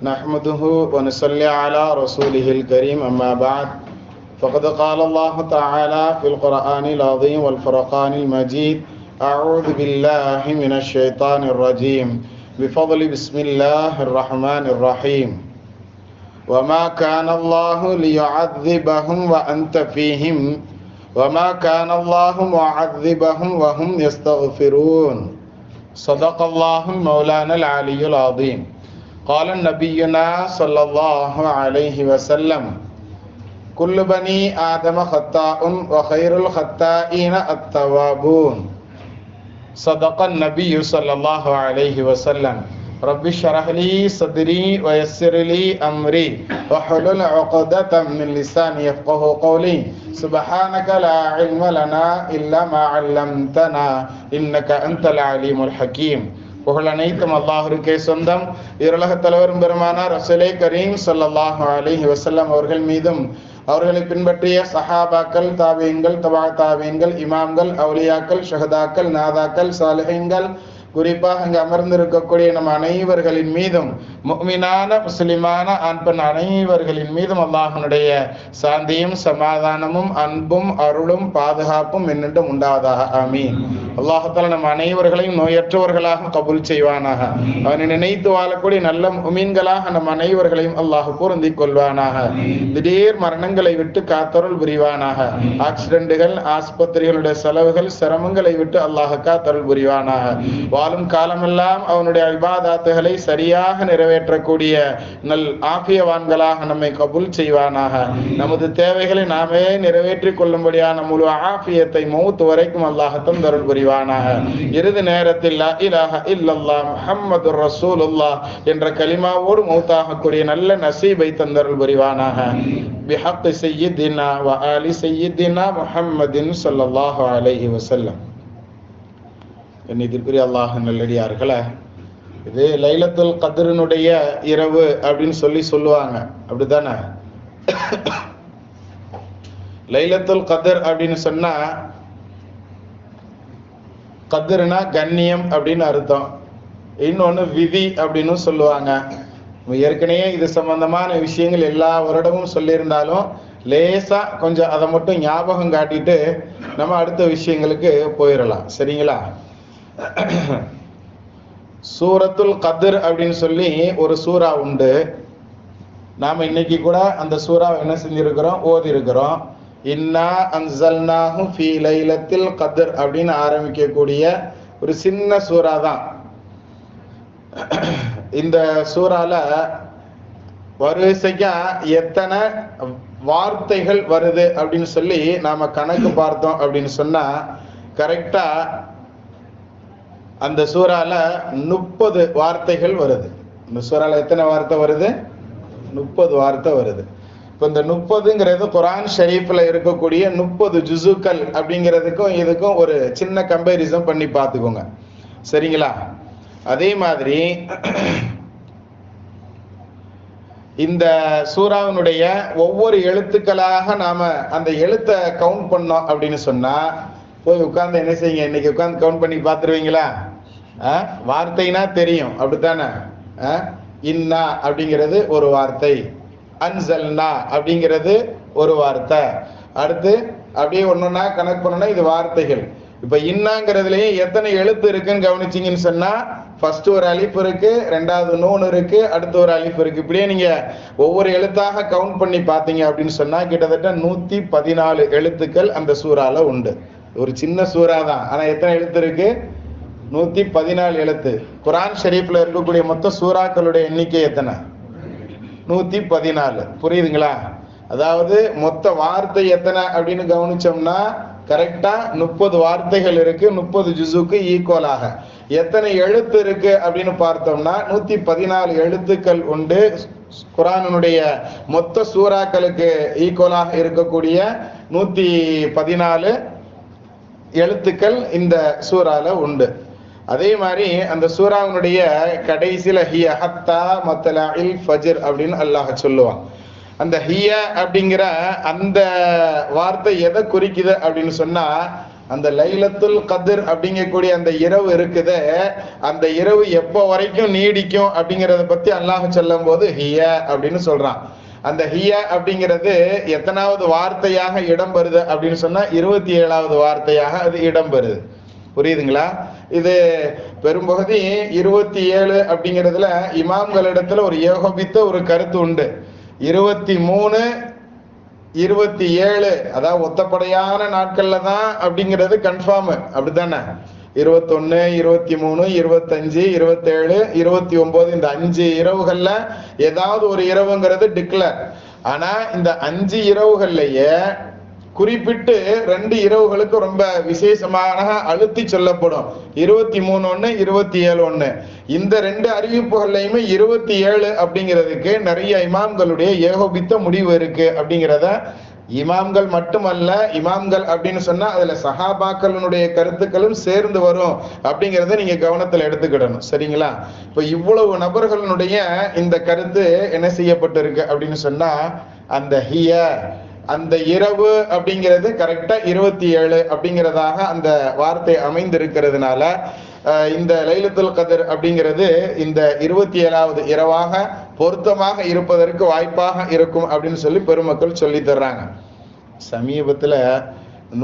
نحمده ونصلي على رسوله الكريم أما بعد فقد قال الله تعالى في القرآن العظيم والفرقان المجيد أعوذ بالله من الشيطان الرجيم بفضل بسم الله الرحمن الرحيم وما كان الله ليعذبهم وأنت فيهم وما كان الله معذبهم وهم يستغفرون صدق الله مولانا العلي العظيم قال نبينا صلى الله عليه وسلم كل بني آدم خطاء وخير الخطائين التوابون صدق النبي صلى الله عليه وسلم رب اشرح لي صدري ويسر لي أمري واحلل عقدة من لساني يفقهوا قولي سبحانك لا علم لنا إلا ما علمتنا إنك أنت العليم الحكيم. புகழ் அனைத்தும் அல்லாஹ்வுக்கே சொந்தம். இருலக தலைவரும் பெருமானார் ரசூலே கரீம் ஸல்லல்லாஹு அலைஹி வஸல்லம் அவர்கள் மீதும் அவர்களை பின்பற்றிய சஹாபாக்கள், தாபீன்கள், தபா தாபீன்கள், இமாம்கள், அவுலியாக்கள், ஷஹதாக்கள், நாதாக்கள், சாலிஹீன்கள், குறிப்பாக இங்கு அமர்ந்திருக்கக்கூடிய நம் அனைவர்களின் மீதும், முஃமினான முஸ்லிமான ஆண் பெண் அனைவர்களின் மீதும் அல்லாஹ்வுடைய சாந்தியும் சமாதானமும் அன்பும் அருளும் பாதுகாப்பும் என்னென்றும் உண்டாவதாக. ஆமீன். அல்லாஹ் தஆலா நம் அனைவர்களையும் நோயற்றவர்களாக கபூல் செய்வானாக. அவனை நினைத்து வாழக்கூடிய நல்ல முஃமின்களாக நம் அனைவர்களையும் அல்லாஹ் பொருந்திக் கொள்வானாக. திடீர் மரணங்களை விட்டு காத்தருள் புரிவானாக. ஆக்சிடென்ட்டுகள், ஆஸ்பத்திரிகளுடைய செலவுகள், சிரமங்களை விட்டு அல்லாஹ் காத்தருள் புரிவானாக. வாழும் காலமெல்லாம் அவனுடைய இபாதத்துகளை சரியாக நிறைவேற்றக்கூடிய நல் ஆஃபியவான்களாக நம்மை கபூல் செய்வானாக. நமது தேவைகளை நாமே நிறைவேற்றிக் கொள்ளும்படியான முழு ஆஃபியத்தை மௌத் வரைக்கும் அல்லாஹ் தந்தருள் புரிவானாக. இறுதி நேரத்தில் லா இலாஹ இல்லல்லாஹ் முஹம்மதுர் ரசூலுல்லாஹ் என்ற கலிமாவோடு மௌத்தாகக்கூடிய நல்ல நசீபை தந்தருள் புரிவானாக. பிஹக் சய்யிதினா வ ஆலி சய்யிதினா முஹம்மதின் ஸல்லல்லாஹு அலைஹி வஸல்லம். என்னிற்குரிய அல்லாஹ் நல்லடியார்களே, இது லைலத்துல் கத்ரினுடைய இரவு அப்படின்னு சொல்லுவாங்க, அப்படித்தானே? லைலத்துல் கத்ர் அப்படின்னு சொன்னா, கத்ருனா கண்ணியம் அப்படின்னு அர்த்தம். இன்னொன்னு விதி அப்படின்னு சொல்லுவாங்க. ஏற்கனவே இது சம்பந்தமான விஷயங்கள் எல்லா வருடமும் சொல்லியிருந்தாலும் லேசா கொஞ்சம் அதை மட்டும் ஞாபகம் காட்டிட்டு நம்ம அடுத்த விஷயங்களுக்கு போயிடலாம். சரிங்களா? சூரத்துல் கத்ர் அப்படின்னு சொல்லி ஒரு சூரா உண்டு. நாம இன்னைக்கு கூட அந்த சூறாவை என்ன செஞ்சிருக்கிறோம், ஓதி இருக்கிறோம். இன்னா அன்ஸல்னாஹு ஃபீ லைலத்தில் கத்ர் அப்படின்னு ஆரம்பிக்கக்கூடிய ஒரு சின்ன சூறா தான். இந்த சூறால வரிசைக்கா எத்தனை வார்த்தைகள் வருது அப்படின்னு சொல்லி நாம கணக்கு பார்த்தோம் அப்படின்னு சொன்னா, கரெக்டா அந்த சூறால 30 வார்த்தைகள் வருது. இந்த சூறால எத்தனை வார்த்தை வருது? 30 வார்த்தை வருது. இப்போ இந்த 30ங்கிறது குர்ஆன் ஷரீஃப்ல இருக்கக்கூடிய 30 ஜுசுக்கள் அப்படிங்கிறதுக்கும் இதுக்கும் ஒரு சின்ன கம்பேரிசன் பண்ணி பார்த்துக்கோங்க. சரிங்களா? அதே மாதிரி இந்த சூறாவினுடைய ஒவ்வொரு எழுத்துக்களாக நாம அந்த எழுத்தை கவுண்ட் பண்ணோம் அப்படின்னு சொன்னா, போய் உட்கார்ந்து என்ன செய்யுங்க, இன்னைக்கு உட்கார்ந்து கவுண்ட் பண்ணி பார்த்துருவீங்களா? வார்த்தைனா தெரியும், அப்படித்தானே? இன்னா அப்படிங்கிறது ஒரு வார்த்தை, அன்சல்னா அப்படிங்கிறது ஒரு வார்த்தை. அடுத்து அப்படியே ஒன்னொன்னா கணக்கு பண்ணோம்னா இது வார்த்தைகள். இப்ப இன்னாங்கிறதுலயே எத்தனை எழுத்து இருக்குன்னு கவனிச்சிங்கன்னு சொன்னா, ஃபர்ஸ்ட் ஒரு அலிஃப் இருக்கு, ரெண்டாவது நூன் இருக்கு, அடுத்து ஒரு அலிஃப் இருக்கு. இப்படியே நீங்க ஒவ்வொரு எழுத்தாக கவுண்ட் பண்ணி பார்த்தீங்க அப்படின்னு சொன்னா கிட்டத்தட்ட 114 எழுத்துக்கள் அந்த சூறால உண்டு. ஒரு சின்ன சூறா தான், ஆனா எத்தனை எழுத்து இருக்கு? 114 எழுத்து. குர்ஆன் ஷரீஃப்ல இருக்கக்கூடிய மொத்த சூறாக்களுடைய எண்ணிக்கை எத்தனை? 114. புரியுதுங்களா? அதாவது மொத்த வார்த்தை எத்தனை அப்படின்னு கவனிச்சோம்னா கரெக்டா 30 வார்த்தைகள் இருக்கு, 30 ஜுசுக்கு ஈக்குவலாக. எத்தனை எழுத்து இருக்கு அப்படின்னு பார்த்தோம்னா 114 எழுத்துக்கள் உண்டு. குர்ஆனுடைய மொத்த சூறாக்களுக்கு ஈக்குவலாக இருக்கக்கூடிய 114 எழுத்துக்கள் இந்த சூறால உண்டு. அதே மாதிரி அந்த சூறாவினுடைய கடைசியில ஹிய ஹத்தா மத்லஇல் ஃபஜ்ர் அப்படின்னு அல்லாஹ் சொல்லுவான். அந்த ஹிய அப்படிங்கிற அந்த வார்த்தை எதை குறிக்குது அப்படின்னு சொன்னா, அந்த லைலத்துல் கத்ர் அப்படிங்கக்கூடிய அந்த இரவு இருக்குதே, அந்த இரவு எப்போ வரைக்கும் நீடிக்கும் அப்படிங்கிறத பத்தி அல்லாஹ் சொல்லும் போது ஹிய அப்படின்னு சொல்றான். அந்த ஹிய அப்படிங்கிறது எத்தனாவது வார்த்தையாக இடம்பெறுது அப்படின்னு சொன்னா 27வது வார்த்தையாக அது இடம்பெறுது. புரியுதுங்களா? இது பெரும்பகுதி 27 அப்படிங்கிறதுல இமாம்களிடத்துல ஒரு ஏகோபித்த ஒரு கருத்து உண்டு. 23, 27 அதாவது ஒத்தப்படையான நாட்கள்ல தான் அப்படிங்கிறது கன்ஃபார்ம், அப்படித்தானே? 21, 23, 25, 27, 29 இந்த 5 இரவுகள்ல ஏதாவது ஒரு இரவுங்கிறது டிக்ளேர். ஆனா இந்த 5 இரவுகள்லயே குறிப்பிட்டு 2 இரவுகளுக்கு ரொம்ப விசேஷமாக அழுத்தி சொல்லப்படும். 23 ஒண்ணு, 27 ஒண்ணு. இந்த 2 அறிவிப்புகள்லையுமே 27 அப்படிங்கிறதுக்கு நிறைய இமாம்களுடைய ஏகோபித்த முடிவு இருக்கு அப்படிங்கிறத இமாம்கள் மட்டுமல்ல, இமாம்கள் அப்படின்னு சொன்னா அதுல சஹாபாக்களுடைய கருத்துக்களும் சேர்ந்து வரும் அப்படிங்கிறத நீங்க கவனத்துல எடுத்துக்கிடணும். சரிங்களா? இப்ப இவ்வளவு நபர்களுடைய இந்த கருத்து என்ன செய்யப்பட்டிருக்கு அப்படின்னு சொன்னா, அந்த ஹிய அந்த இரவு அப்படிங்கிறது கரெக்டா 27 அப்படிங்கிறதாக அந்த வார்த்தை அமைந்திருக்கிறதுனால இந்த லைலத்துல் கத்ர் அப்படிங்கிறது இந்த 27வது இரவாக பொருத்தமாக இருப்பதற்கு வாய்ப்பாக இருக்கும் அப்படின்னு சொல்லி பெருமக்கள் சொல்லி தர்றாங்க. சமீபத்துல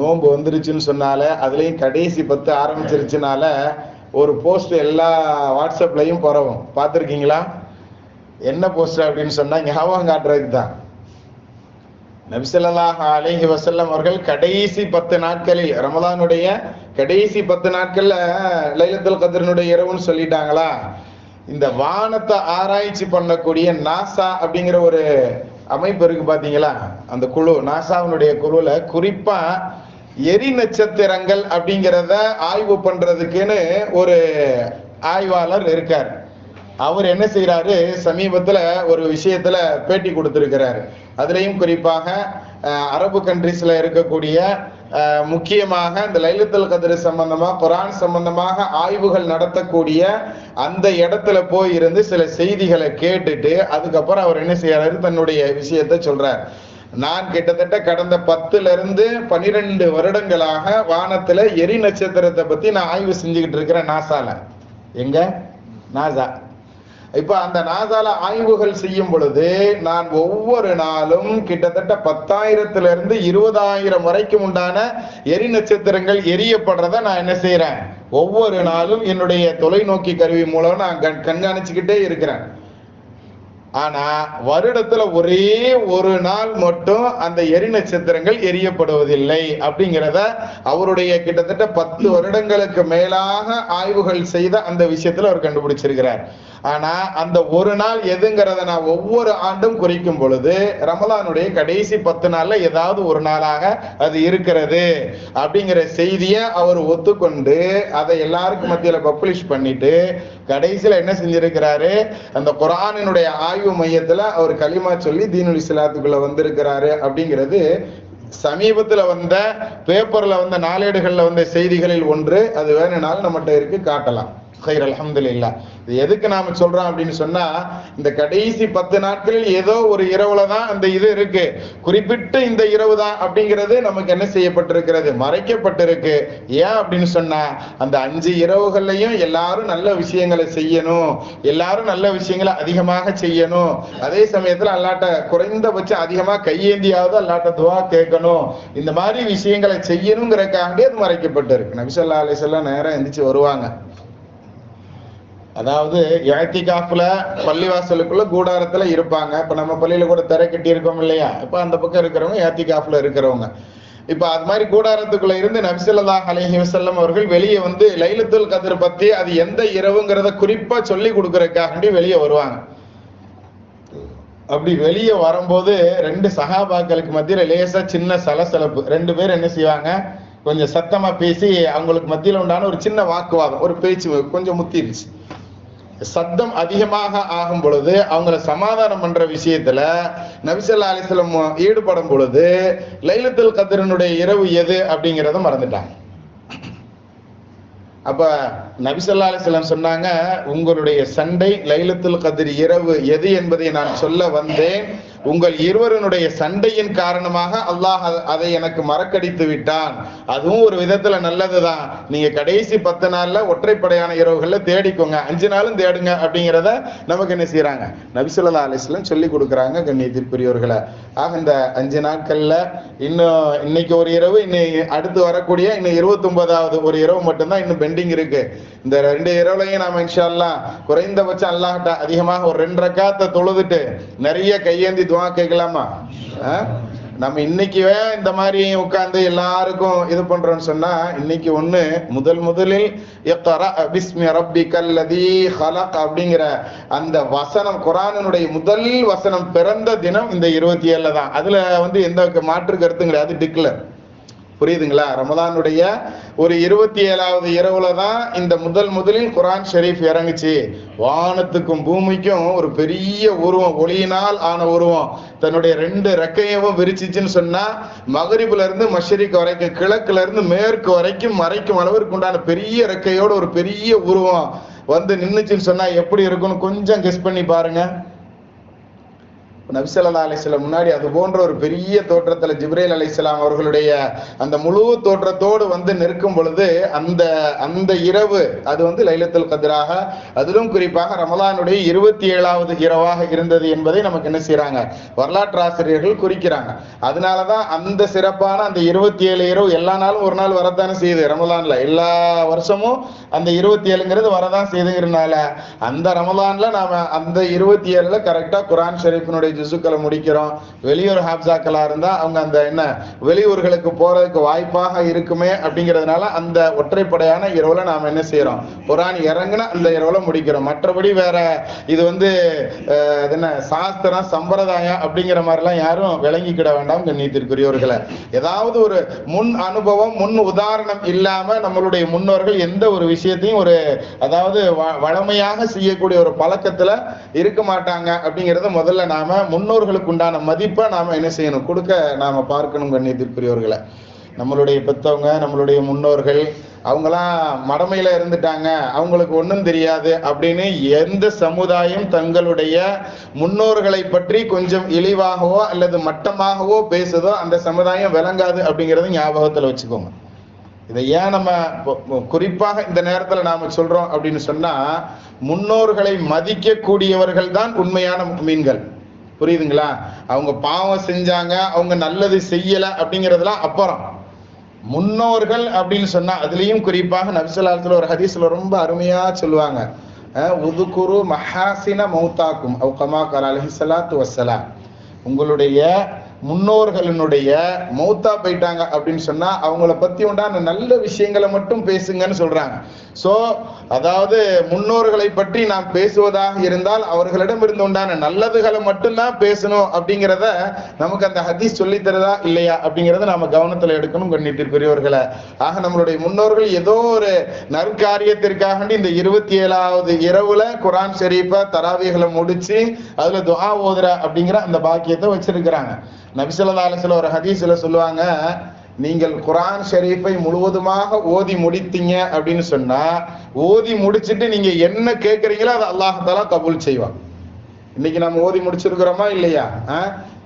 நோன்பு வந்துருச்சுன்னு சொன்னால, அதுலயும் கடைசி 10 ஆரம்பிச்சிருச்சுனால ஒரு போஸ்ட் எல்லா வாட்ஸ்அப்லயும் பரவும். பார்த்துருக்கீங்களா? என்ன போஸ்ட் அப்படின்னு சொன்னா, ஞாபகம் காட்டுறதுக்கு தான். நபி ஸல்லல்லாஹு அலைஹி வஸல்லம் அவர்கள் கடைசி 10 நாட்களில், ரமலானுடைய கடைசி 10 நாட்கள்ல லைலத்துல் கத்ரினுடைய இரவுன்னு சொல்லிட்டாங்களா? இந்த வானத்தை ஆராய்ச்சி பண்ணக்கூடிய நாசா அப்படிங்கிற ஒரு அமைப்பு இருக்கு பாத்தீங்களா? அந்த குழு, நாசாவினுடைய குழுல குறிப்பா எரி நட்சத்திரங்கள் அப்படிங்கிறத ஆய்வு பண்றதுக்குன்னு ஒரு ஆய்வாளர் இருக்கார். அவர் என்ன செய்யறாரு, சமீபத்துல ஒரு விஷயத்துல பேட்டி கொடுத்திருக்கிறாரு. அதுலயும் குறிப்பாக அரபு கண்ட்ரீஸ்ல இருக்கக்கூடிய முக்கியமாக இந்த லைலத்துல் கத்ர் சம்பந்தமா, குர்ஆன் சம்பந்தமாக ஆய்வுகள் நடத்தக்கூடிய அந்த இடத்துல போய் இருந்து சில செய்திகளை கேட்டுட்டு அதுக்கப்புறம் அவர் என்ன செய்யறாரு, தன்னுடைய விஷயத்தை சொல்றார். நான் கிட்டத்தட்ட கடந்த 10ல இருந்து 12 வருடங்களாக வானத்துல எரி நட்சத்திரத்தை பத்தி நான் ஆய்வு செஞ்சுக்கிட்டு இருக்கிறேன் நாசால. எங்க? நாசா. இப்ப அந்த நாசால ஆய்வுகள் செய்யும் பொழுது நான் ஒவ்வொரு நாளும் கிட்டத்தட்ட 10,000 இருந்து 20,000 வரைக்கும் உண்டான எரி நட்சத்திரங்கள் எரியப்படுறத நான் என்ன செய்யறேன், ஒவ்வொரு நாளும் என்னுடைய தொலைநோக்கி கருவி மூலம் நான் கண்காணிச்சுக்கிட்டே இருக்கிறேன். ஆனா வருடத்துல ஒரே ஒரு நாள் மட்டும் அந்த எரி நட்சத்திரங்கள் எரியப்படுவதில்லை அப்படிங்கிறத அவருடைய கிட்டத்தட்ட 10 வருடங்களுக்கு மேலாக ஆய்வுகள் செய்த அந்த விஷயத்துல அவர் கண்டுபிடிச்சிருக்கிறார். ஆனா அந்த ஒரு நாள் எதுங்கிறத நான் ஒவ்வொரு ஆண்டும் குறிக்கும் பொழுது ரமலானுடைய கடைசி 10 நாள்ல ஏதாவது ஒரு நாளாக அது இருக்கிறது அப்படிங்கிற செய்தியை அவர் ஒத்துக்கொண்டு அதை எல்லாருக்கும் மத்தியில பப்ளிஷ் பண்ணிட்டு கடைசியில என்ன செஞ்சிருக்கிறாரு, அந்த குர்ஆனினுடைய ஆய்வு மையத்துல அவர் கலிமா சொல்லி தீனுல் இஸ்லாத்துக்குள்ள வந்திருக்கிறாரு அப்படிங்கிறது சமீபத்துல வந்த பேப்பர்ல வந்த நாளேடுகள்ல வந்த செய்திகளில் ஒன்று. அது வேணும்னாலும் நம்மகிட்ட இருக்கு, காட்டலாம். கைர் அல்ஹம்துலில்லாஹ். இது எதுக்கு நாம சொல்றோம் அப்படின்னு சொன்னா, இந்த கடைசி 10 நாட்களில் ஏதோ ஒரு இரவுல தான் அந்த இது இருக்கு, குறிப்பிட்டு இந்த இரவு தான் அப்படிங்கிறது நமக்கு என்ன செய்யப்பட்டிருக்கிறது, மறைக்கப்பட்டிருக்கு. ஏன் அப்படின்னு சொன்னா, அந்த 5 இரவுகள்லையும் எல்லாரும் நல்ல விஷயங்களை செய்யணும், எல்லாரும் நல்ல விஷயங்களை அதிகமாக செய்யணும். அதே சமயத்துல அல்லாட்ட குறைந்தபட்சம் அதிகமா கையேந்தியாவது அல்லாட்ட துவா கேட்கணும். இந்த மாதிரி விஷயங்களை செய்யணுங்கிறக்காண்டி அது மறைக்கப்பட்டிருக்கு. நபி ஸல்லல்லாஹு அலைஹி வஸல்லம் நேரம் எந்திரிச்சு வருவாங்க. அதாவது இஅ்திகாஃப்ல பள்ளிவாசலுக்குள்ள கூடாரத்துல இருப்பாங்க. இப்ப நம்ம பள்ளியில கூட திரை கட்டி இருக்கோம் இல்லையா, இப்ப அந்த பக்கம் இருக்கிறவங்க இஅ்திகாஃப்ல இருக்கிறவங்க. இப்ப அது மாதிரி கூடாரத்துக்குள்ள இருந்து நபி ஸல்லல்லாஹு அலைஹி வஸல்லம் அவர்கள் வெளியே வந்து லைலத்துல் கத்ர் பத்தி அது எந்த இரவுங்கிறத குறிப்பா சொல்லி கொடுக்கறதுக்காண்டி வெளியே வருவாங்க. அப்படி வெளியே வரும்போது 2 சஹாபாக்களுக்கு மத்தியில லேசா சின்ன சலசலப்பு. 2 பேர் என்ன செய்வாங்க, கொஞ்சம் சத்தமா பேசி அவங்களுக்கு மத்தியில உண்டான ஒரு சின்ன வாக்குவாதம், ஒரு பேச்சு கொஞ்சம் முத்திருச்சு. சத்தம் அதிகமாக ஆகும் பொழுது அவங்கள சமாதானம் பண்ற விஷயத்துல நபி ஸல்லல்லாஹு அலைஹி வஸல்லம் ஈடுபடும் பொழுது லைலத்துல் கத்ரினுடைய இரவு எது அப்படிங்கறத மறந்துட்டாங்க. அப்ப நபி ஸல்லல்லாஹு அலைஹி வஸல்லம் சொன்னாங்க, உங்களுடைய சண்டை லைலத்துல் கத்ர் இரவு எது என்பதை நான் சொல்ல வந்தேன், உங்கள் இருவருடைய சண்டையின் காரணமாக அல்லாஹ் அதை எனக்கு மறக்கடித்து விட்டான். அதுவும் ஒரு விதத்துல நல்லதுதான். நீங்க கடைசி 10 நாள்ல ஒற்றைப்படையான இரவுகள்ல தேடிக்கோங்க, 5 நாளும் தேடுங்க அப்படிங்கிறத நமக்கு என்ன செய்யறாங்க, நபி ஸல்லல்லாஹு அலைஹி வஸல்லம் சொல்லி கொடுக்குறாங்க. கண்ணியத்திற்குரியவர்களே, ஆக இந்த 5 நாட்கள்ல இன்னைக்கு ஒரு இரவு, இன்னும் அடுத்து வரக்கூடிய இன்னும் 29வது ஒரு இரவு மட்டும்தான் இன்னும் பெண்டிங் இருக்கு. இந்த 2 இரவுலையும் நாம இன்ஷா அல்லாஹ் குறைந்தபட்சம் அல்லாஹ்ட்ட அதிகமாக ஒரு 2 ரக்காத்தை தொழுதுட்டு நிறைய கையேந்தி துஆ கேட்கலாமா? நம்ம இன்னைக்கு இந்த மாதிரி உட்கார்ந்து எல்லாருக்கும் இது பண்றோம்னு சொன்னா, இன்னைக்கு முதலில் இக்ரா பிஸ்மி ரப்பிக்கல் லதீ ஹலக் அப்படிங்கிற அந்த வசனம், குர்ஆனினுடைய முதல் வசனம் பிறந்த தினம் இந்த 27 தான். அதுல எந்த மாற்று கருத்தும் கிடையாது, டிக்ளர். புரியுதுங்களா? ரமலானுடைய ஒரு 27வது இரவுல தான் இந்த முதலில் குர்ஆன் ஷரீஃப் இறங்குச்சு. வானத்துக்கும் பூமிக்கும் ஒரு பெரிய உருவம், ஒளியினால் ஆன உருவம் தன்னுடைய 2 ரெக்கையவும் விரிச்சிச்சுன்னு சொன்னா, மகரிபுல இருந்து மஷ்ரிக் வரைக்கும், கிழக்குல இருந்து மேற்கு வரைக்கும் மறைக்கும் அளவிற்கு உண்டான பெரிய ரெக்கையோட ஒரு பெரிய உருவம் நின்னுச்சுன்னு சொன்னா எப்படி இருக்கும்னு கொஞ்சம் கெஸ் பண்ணி பாருங்க. நபி ஸல்லல்லாஹு அலைஹி வஸல்லம் முன்னாடி அது போன்ற ஒரு பெரிய தோற்றத்துல ஜிப்ரீல் அலைஹிஸ்ஸலாம் அவர்களுடைய அந்த முழு தோற்றத்தோடு நிற்கும் பொழுது அந்த இரவு அது லைலத்துல் கத்ராக, அதிலும் குறிப்பாக ரமலானுடைய 27வது இரவாக இருந்தது என்பதை நமக்கு என்ன செய்யறாங்க, வரலாற்று ஆசிரியர்கள் குறிக்கிறாங்க. அதனாலதான் அந்த சிறப்பான அந்த 27 இரவு எல்லா நாளும் ஒரு நாள் வரத்தானே செய்யுது. ரமலான்ல எல்லா வருஷமும் அந்த 27ங்கிறது வரதான் செய்துங்கிறதுனால அந்த ரமலான்ல நாம அந்த 27ல கரெக்டா குர்ஆன் ஷரீஃபினுடைய ஜுசுக்களை முடிக்கிறோம். வெளியூர் ஹாப்ஸாக்களா இருந்தா அவங்க அந்த வெளியூர்களுக்கு போறதுக்கு வாய்ப்பாக இருக்குமே அப்படிங்கிறதுனால அந்த ஒற்றைப்படையான இரவுல நாம என்ன செய்யறோம், குர்ஆன் இறங்குன அந்த இரவுல முடிக்கிறோம். மற்றபடி வேற இது சாஸ்திரம் சம்பிரதாயம் அப்படிங்கிற மாதிரிலாம் யாரும் விளங்கிக்கிட வேண்டாம். கண்ணியத்திற்குரியவர்களை, ஏதாவது ஒரு முன் அனுபவம், முன் உதாரணம் இல்லாம நம்மளுடைய முன்னோர்கள் எந்த ஒரு விஷயத்தையும் அதாவது வளமையாக செய்யக்கூடிய ஒரு பழக்கத்துல இருக்க மாட்டாங்க. அப்படிங்கறத முதல்ல நாம முன்னோர்களுக்கு உண்டான மதிப்பை நாம என்ன செய்யணும், கொடுக்க நாம பார்க்கணும். கண்ணியத்திற்குரியவர்களை, நம்மளுடைய பெத்தவங்க, நம்மளுடைய முன்னோர்கள் அவங்களாம் மடமையில இருந்துட்டாங்க, அவங்களுக்கு ஒன்றும் தெரியாது அப்படின்னு எந்த சமுதாயம் தங்களுடைய முன்னோர்களை பற்றி கொஞ்சம் இழிவாகவோ அல்லது மட்டமாகவோ பேசுதோ அந்த சமுதாயம் விளங்காது அப்படிங்கறத ஞாபகத்துல வச்சுக்கோங்க. இதை ஏன் நம்ம குறிப்பாக இந்த நேரத்துல நாம சொல்றோம் அப்படின்னு சொன்னா, முன்னோர்களை மதிக்க கூடியவர்கள் தான் உண்மையான முஃமின்கள். புரியுதுங்களா? அவங்க பாவம் செஞ்சாங்க, அவங்க நல்லது செய்யல அப்படிங்கறதுலாம் அப்புறம். முன்னோர்கள் அப்படின்னு சொன்னா அதுலயும் குறிப்பாக நபி ஸல்லல்லாஹு அலைஹி வஸல்லம் ஒரு ஹதீஸ்ல ரொம்ப அருமையா சொல்லுவாங்க, உதுகுரு மஹாசின மௌதாக்கும் அவ் கமா ஸல்லல்லாஹு அலைஹி வஸல்லம், உங்களுடைய முன்னோர்களினுடைய மௌத்தா போயிட்டாங்க அப்படின்னு சொன்னா அவங்கள பத்தி உண்டான நல்ல விஷயங்களை மட்டும் பேசுங்கன்னு சொல்றாங்க. சோ அதாவது முன்னோர்களை பற்றி நாம் பேசுவதாக இருந்தால் அவர்களிடம் இருந்து உண்டான நல்லதுகளை மட்டும்தான் பேசணும் அப்படிங்கிறத நமக்கு அந்த ஹதீஸ் சொல்லி தரதா இல்லையா அப்படிங்கறத நாம கவனத்துல எடுக்கணும். கண்ணியத்திற்குரியவர்களை, ஆக நம்மளுடைய முன்னோர்கள் ஏதோ ஒரு நற்காரியத்திற்காக இந்த 27வது இரவுல குர்ஆன் ஷரீஃபை தராவீஹ்ல முடிச்சு அதுல துஆ ஓதுற அப்படிங்கிற அந்த பாக்கியத்தை வச்சிருக்கிறாங்க. நபி ஸல்லல்லாஹு அலைஹி வஸல்லம் ஒரு ஹதீஸ்ல சொல்லுவாங்க, நீங்கள் குர்ஆன் ஷரீஃபை முழுவதுமாக ஓதி முடித்தீங்க அப்படின்னு சொன்னா, ஓதி முடிச்சிட்டு நீங்க என்ன கேட்கறீங்களோ அதை அல்லாஹ் தஆலா கபூல் செய்வான். இன்னைக்கு நம்ம ஓதி முடிச்சிருக்கிறோமா இல்லையா?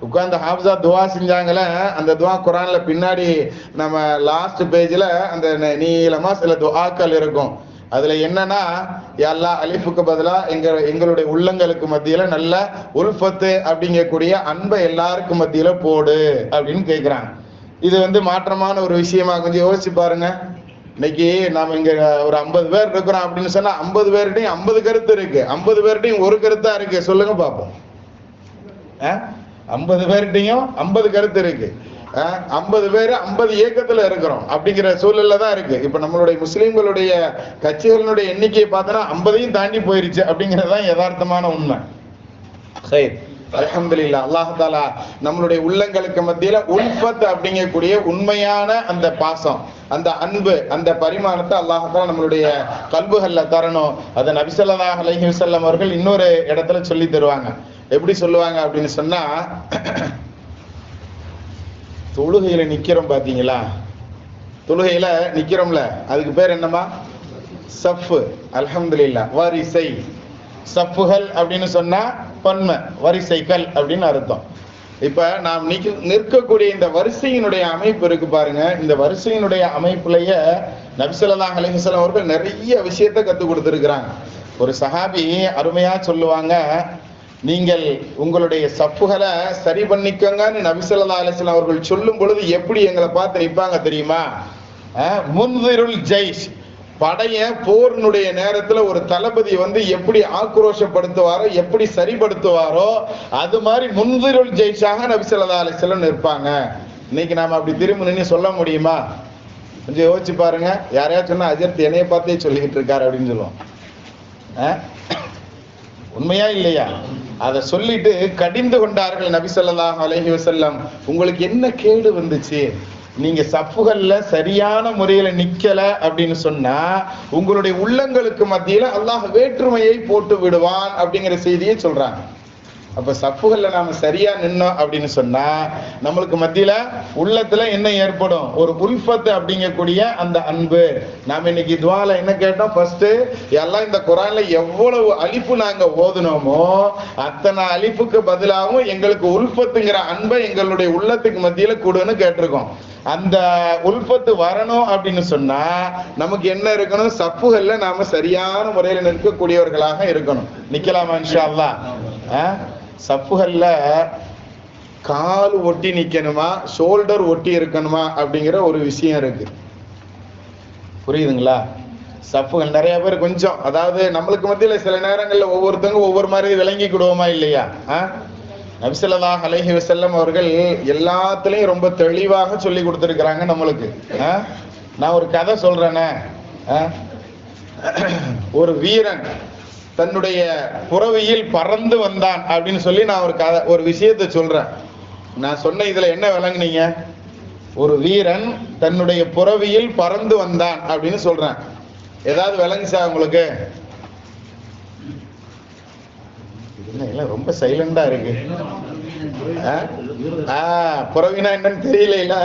உட்கார்ந்து ஹாஃபிஸா துஆ செஞ்சாங்களே, அந்த துஆ குர்ஆன்ல பின்னாடி நம்ம லாஸ்ட் பேஜ்ல அந்த நீளமா சில துஆக்கள் இருக்கும். அதுல என்னன்னா, யா அல்லாஹ் அலிஃபுக்கு பதிலா எங்களுடைய உள்ளங்களுக்கு மத்தியில நல்ல உல்ஃபத்து அப்படிங்கக்கூடிய அன்பை எல்லாருக்கும் மத்தியில போடு அப்படின்னு கேட்கிறாங்க. இது மாற்றமான ஒரு விஷயமா கொஞ்சம் யோசிச்சு பாருங்க. இன்னைக்கு நாம இங்க ஒரு 50 பேர் இருக்கிறோம் அப்படின்னு சொன்னா 50 பேர்கிட்டையும் 50 கருத்து இருக்கு, 50 பேர்கிட்டையும் ஒரு கருத்தா இருக்கு. சொல்லுங்க பாப்போம். 50 பேர்கிட்டையும் 50 கருத்து இருக்கு, 50 பேர் 50 இயக்கத்துல இருக்கிறோம் அப்படிங்கிற சூழல்ல தான் இருக்கு. இப்ப நம்மளுடைய முஸ்லிம்களுடைய கட்சிகளுடைய எண்ணிக்கையை பார்த்தோன்னா 50ஐயும் தாண்டி போயிருச்சு அப்படிங்கறதுதான் யதார்த்தமான உண்மை. சரி, அல்ஹம்துலில்லாஹ், அல்லாஹ் தஆலா நம்மளுடைய உள்ளங்களுக்கு மத்தியில உல்ஃபத் அப்படிங்கக்கூடிய உண்மையான அந்த பாசம், அந்த அன்பு, அந்த பரிமாணத்தை அல்லாஹ் தஆலா நம்மளுடைய கல்புகள்ல தரணும். அதை நபி ஸல்லல்லாஹு அலைஹி வஸல்லம் அவர்கள் இன்னொரு இடத்துல சொல்லி தருவாங்க. எப்படி சொல்லுவாங்க அப்படின்னு சொன்னா, தொழுகையில நிக்கிறோம் பாத்தீங்களா, தொழுகையில நிக்கிறோம்ல, அதுக்கு பேர் என்னமா? சஃப். அல்ஹம்துலில்லாஹ், வரிசை. சஃப்புகள் அப்படின்னு சொன்னா பன்மை, வரிசைகள் அப்படின்னு அர்த்தம். இப்ப நாம் நிற்கக்கூடிய இந்த வரிசையினுடைய அமைப்பு இருக்கு பாருங்க. இந்த வரிசையினுடைய அமைப்புலயே நபி ஸல்லல்லாஹு அலைஹி வஸல்லம் அவர்கள் நிறைய விஷயத்தை கற்றுக் கொடுத்திருக்கிறாங்க. ஒரு சஹாபி அருமையா சொல்லுவாங்க, நீங்கள் உங்களுடைய சப்புகளை சரி பண்ணிக்கோங்கன்னு நபி ஸல்லல்லாஹு அலைஹி வஸல்லம் அவர்கள் சொல்லும் பொழுது எப்படி எங்களை பார்த்து நிற்பாங்க தெரியுமா? முன்திருல் ஜெய்ஷ், படைய போரினுடைய நேரத்துல ஒரு தளபதி எப்படி ஆக்ரோஷப்படுத்துவாரோ, எப்படி சரிப்படுத்துவாரோ, அது மாதிரி முன்திருல் ஜெய்ஷாக நபி ஸல்லல்லாஹு அலைஹி வஸல்லம் நிற்பாங்க. இன்னைக்கு நாம அப்படி திரும்ப நின்று சொல்ல முடியுமா? கொஞ்சம் யோசிச்சு பாருங்க. யாரையா சொன்னா அஜர்த் என்னைய பார்த்தே சொல்லிக்கிட்டு இருக்காரு அப்படின்னு சொல்லுவோம். உண்மையா இல்லையா? அதை சொல்லிட்டு கடிந்து கொண்டார்கள் நபி ஸல்லல்லாஹு அலைஹி வஸல்லம். உங்களுக்கு என்ன கேடு வந்துச்சு? நீங்க சப்புகள்ல சரியான முறையில நிக்கல அப்படின்னு சொன்னா உங்களுடைய உள்ளங்களுக்கு மத்தியில அல்லாஹ் வேற்றுமையை போட்டு விடுவான் அப்படிங்கிற செய்தியை சொல்றாங்க. அப்ப சப்புகள்ல நாம சரியா நின்னோம் அப்படின்னு சொன்னா நம்மளுக்கு மத்தியில உள்ளத்துல என்ன ஏற்படும்? ஒரு உல்ஃபத் அப்படிங்கக்கூடிய அந்த அன்பு. நாம இன்னைக்கு துவால என்ன கேட்டோம்? ஃபர்ஸ்ட் எல்லாம் இந்த குர்ஆன்ல எவ்வளவு அலிஃபு நாங்க ஓதுனோமோ அத்தனை அலிஃபுக்கு பதிலாகவும் எங்களுக்கு உல்ஃபத்துங்கிற அன்பை எங்களுடைய உள்ளத்துக்கு மத்தியில கொடுன்னு கேட்டிருக்கோம். அந்த உல்ஃபத்து வரணும் அப்படின்னு சொன்னா நமக்கு என்ன இருக்கணும்? சப்புகள்ல நாம சரியான முறையில நிற்கக்கூடியவர்களாக இருக்கணும். நிக்கலாமா இன்ஷா அல்லாஹ்? சப்புகள்ல கால் ஒட்டி நிக்கணுமா, ஷோல்டர் ஒட்டி இருக்கணுமா அப்படிங்கிற ஒரு விஷயம் இருக்கு. புரியுதுங்களா? சப்புகள் நிறைய பேர் கொஞ்சம், அதாவது நம்மளுக்கு மத்தியில சில நேரங்கள்ல ஒவ்வொருத்தவங்க ஒவ்வொரு மாதிரி விளங்கிக்கிடுவோமா இல்லையா? நபி ஸல்லல்லாஹு அலைஹி வஸல்லம் அவர்கள் எல்லாத்துலயும் ரொம்ப தெளிவாக சொல்லி கொடுத்திருக்கிறாங்க நம்மளுக்கு. நான் ஒரு கதை சொல்றேனே. ஒரு வீரன் தன்னுடைய புறவியில் பறந்து வந்தான் அப்படின்னு சொல்லி நான் ஒரு விஷயத்தை சொல்றேன். நான் சொன்ன இதுல என்ன விளங்குனீங்க? ஒரு வீரன் தன்னுடைய புறவியில் பறந்து வந்தான் அப்படின்னு சொல்றேன். ஏதாவது விளங்குச்சா உங்களுக்கு? ரொம்ப சைலண்டா இருக்கு. புறவினா என்னன்னு தெரியல.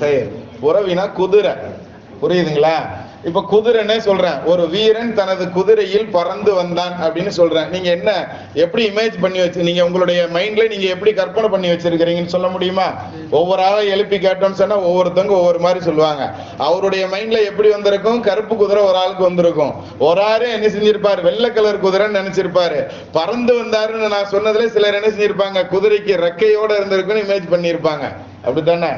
சரி, புறவினா குதிரை. புரியுதுங்களா? இப்ப குதிரைன்னே சொல்றேன். ஒரு வீரன் தனது குதிரையில் பறந்து வந்தான் அப்படின்னு சொல்றேன். நீங்க என்ன எப்படி இமேஜ் பண்ணி வச்சு, நீங்க உங்களுடைய மைண்ட்ல நீங்க எப்படி கற்பனை பண்ணி வச்சிருக்கிறீங்கன்னு சொல்ல முடியுமா? ஒவ்வொரு ஆளை எழுப்பி கேட்டோம்னு சொன்னா ஒவ்வொருத்தவங்க ஒவ்வொரு மாதிரி சொல்லுவாங்க. அவருடைய மைண்ட்ல எப்படி வந்திருக்கும்? கருப்பு குதிரை ஒரு ஆளுக்கு வந்திருக்கும். ஒரு ஆறு என்ன செஞ்சிருப்பாரு? வெள்ளை கலர் குதிரைன்னு நினைச்சிருப்பாரு. பறந்து வந்தாருன்னு நான் சொன்னதுல சிலர் என்ன செஞ்சிருப்பாங்க? குதிரைக்கு ரெக்கையோட இருந்திருக்குன்னு இமேஜ் பண்ணியிருப்பாங்க. அப்படித்தானே?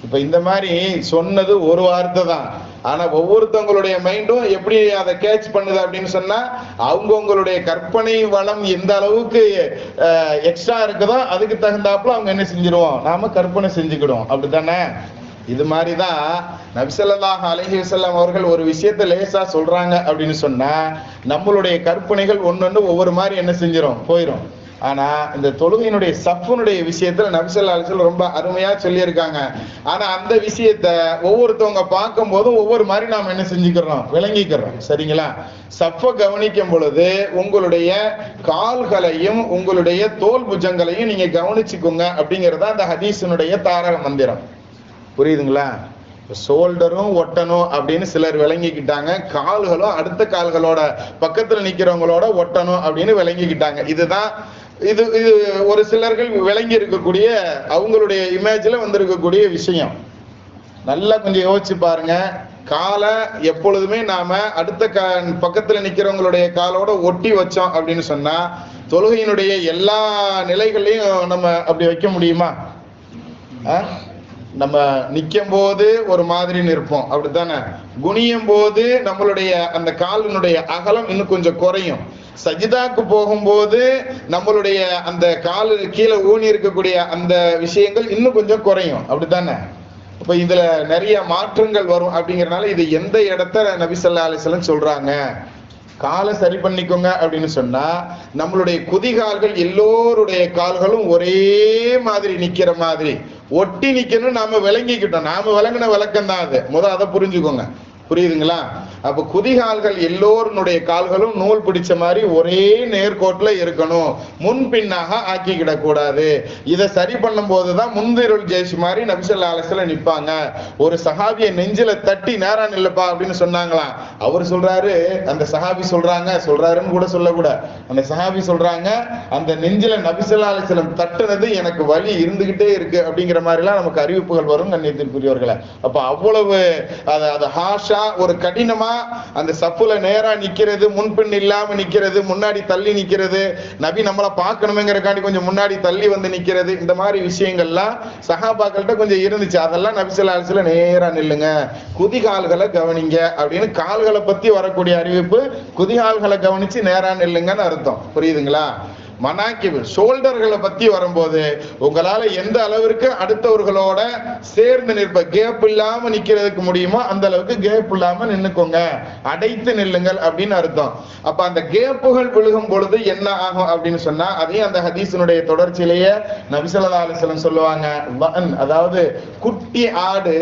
இப்ப இந்த மாதிரி சொன்னது ஒரு வார்த்தை தான். ஆனா ஒவ்வொருத்தவங்களுடைய மைண்டும் எப்படி அதை கேட்ச் பண்ணுது அப்படின்னு சொன்னா அவங்கவுங்களுடைய கற்பனை வளம் எந்த அளவுக்கு எக்ஸ்ட்ரா இருக்குதோ அதுக்கு தகுந்தாப்புல அவங்க என்ன செஞ்சிருவோம்? நாம கற்பனை செஞ்சுக்கிடுவோம். அப்படித்தானே? இது மாதிரிதான் நபி ஸல்லல்லாஹு அலைஹி வஸல்லம் அவர்கள் ஒரு விஷயத்தை லேசா சொல்றாங்க அப்படின்னு சொன்னா நம்மளுடைய கற்பனைகள் ஒன்னொன்னு ஒவ்வொரு மாதிரி என்ன செஞ்சிரும்? போயிரும். ஆனா இந்த தொழுகையினுடைய சஃப்னுடைய விஷயத்துல நபி ஸல்லல்லாஹு அலைஹி வஸல்லம் ரொம்ப அருமையா சொல்லியிருக்காங்க. ஆனா அந்த விஷயத்த ஒவ்வொருத்தவங்க பார்க்கும் போதும் ஒவ்வொரு மாதிரி நாம என்ன செஞ்சுக்கிறோம்? விளங்கிக்கிறோம். சரிங்களா? சஃப்பை கவனிக்கும் பொழுது உங்களுடைய கால்களையும் உங்களுடைய தோல் புஜங்களையும் நீங்க கவனிச்சுக்கோங்க அப்படிங்கறத அந்த ஹதீஸினுடைய தாரக மந்திரம். புரியுதுங்களா? ஷோல்டரும் ஒட்டணும் அப்படின்னு சிலர் விளங்கிக்கிட்டாங்க. கால்களும் அடுத்த கால்களோட பக்கத்துல நிக்கிறவங்களோட ஒட்டணும் அப்படின்னு விளங்கிக்கிட்டாங்க. இதுதான் இது ஒரு சிலர்கள் விளங்கி இருக்கக்கூடிய அவங்களுடைய இமேஜ்ல வந்திருக்கக்கூடிய விஷயம். நல்லா கொஞ்சம் யோசிச்சு பாருங்க. காலை எப்பொழுதுமே நாம அடுத்த பக்கத்துல நிக்கிறவங்களுடைய காலோட ஒட்டி வச்சோம் அப்படின்னு சொன்னா தொழுகையினுடைய எல்லா நிலைகளையும் நம்ம அப்படி வைக்க முடியுமா? நம்ம நிக்கும் போது ஒரு மாதிரி நிற்போம். அப்படித்தானே? குனியும் போது நம்மளுடைய அந்த காலினுடைய அகலம் இன்னும் கொஞ்சம் குறையும். சஜிதாக்கு போகும்போது நம்மளுடைய அந்த காலு கீழே ஊனி இருக்கக்கூடிய அந்த விஷயங்கள் இன்னும் கொஞ்சம் குறையும். அப்படித்தானே? இப்ப இதுல நிறைய மாற்றங்கள் வரும். அப்படிங்கறதுனால இது எந்த இடத்த நபி ஸல்லல்லாஹு அலைஹி வஸல்லம் சொல்றாங்க? காலை சரி பண்ணிக்கோங்க அப்படின்னு சொன்னா நம்மளுடைய குதிகால்கள் எல்லோருடைய கால்களும் ஒரே மாதிரி நிக்கிற மாதிரி ஒட்டி நிக்கணும். நாம விளங்கிக்கிட்டோம். நாம விளங்கின விளக்கம் தான் அது. அதை புரிஞ்சுக்கோங்க. புரியுதுங்களா? அப்ப குதிகால்கள் எல்லோருடைய கால்களும் நூல் பிடிச்ச மாதிரி ஒரே நேர்கோட்டில் இருக்கணும், முன்பின்னாக ஆக்கிக்கிடக் கூடாது. இதை சரி பண்ணும் போதுதான் முந்திருள் ஜெயிச்சு மாதிரி நபி ஸல்லல்லாஹு அலைஹி வஸல்லம் நிப்பாங்க. ஒரு சஹாபியை நெஞ்சில தட்டி நேரா நில்லுப்பா அப்படின்னு சொன்னாங்களாம். அவர் சொல்றாரு, அந்த சஹாபி சொல்றாருன்னு கூட சொல்லக்கூடாது, அந்த சஹாபி சொல்றாங்க, அந்த நெஞ்சில நபி ஸல்லல்லாஹு அலைஹி வஸல்லம் தட்டுனது எனக்கு வலி இருந்துகிட்டே இருக்கு அப்படிங்கிற மாதிரி எல்லாம் நமக்கு அறிவிப்புகள் வரும் கண்ணியத்திற்குரியவர்களே. அப்ப அவ்வளவு அது ஹாஷா, ஒரு கடினமா அந்த சப்புல நேரா நிக்கிறது, முன்பின் இல்லாம நிக்கிறது, முன்னாடி தள்ளி நிக்கிறது, நபி நம்மளை பார்க்கணுமேங்கிறக்காண்டி கொஞ்சம் முன்னாடி தள்ளி வந்து நிக்கிறது, இந்த மாதிரி விஷயங்கள்லாம் சஹாபாக்கள்கிட்ட கொஞ்சம் இருந்துச்சு. அதெல்லாம் நபி ஸல்லல்லாஹு அலைஹி வஸல்லம் நேரா நில்லுங்க, குதிகால்களை கவனிங்க அப்படின்னு, கால்களை பத்தி வரக்கூடிய அறிவிப்பு குதிகால்களை கவனிச்சு நேரா நில்லுங்கன்னு அர்த்தம். புரியுதுங்களா? மனாக்கிப் ஷோல்டர்களை பத்தி வரும்போது உங்களால எந்த அளவிற்கு அடுத்தவர்களோட சேர்ந்து நிற்ப, கேப் இல்லாம நிக்கிறதுக்கு முடியுமோ அந்த அளவுக்கு கேப் இல்லாம நின்னுக்கோங்க, அடைத்து நில்லுங்கள் அப்படின்னு அர்த்தம். அப்ப அந்த கேப்புகள் விழுகும் பொழுது என்ன ஆகும் அப்படின்னு சொன்னா, அதையும் அந்த ஹதீஸினுடைய தொடர்ச்சியிலேயே நபி ஸல்லல்லாஹு அலைஹி வஸல்லம் சொல்லுவாங்க, அதாவது குட்டி ஆடு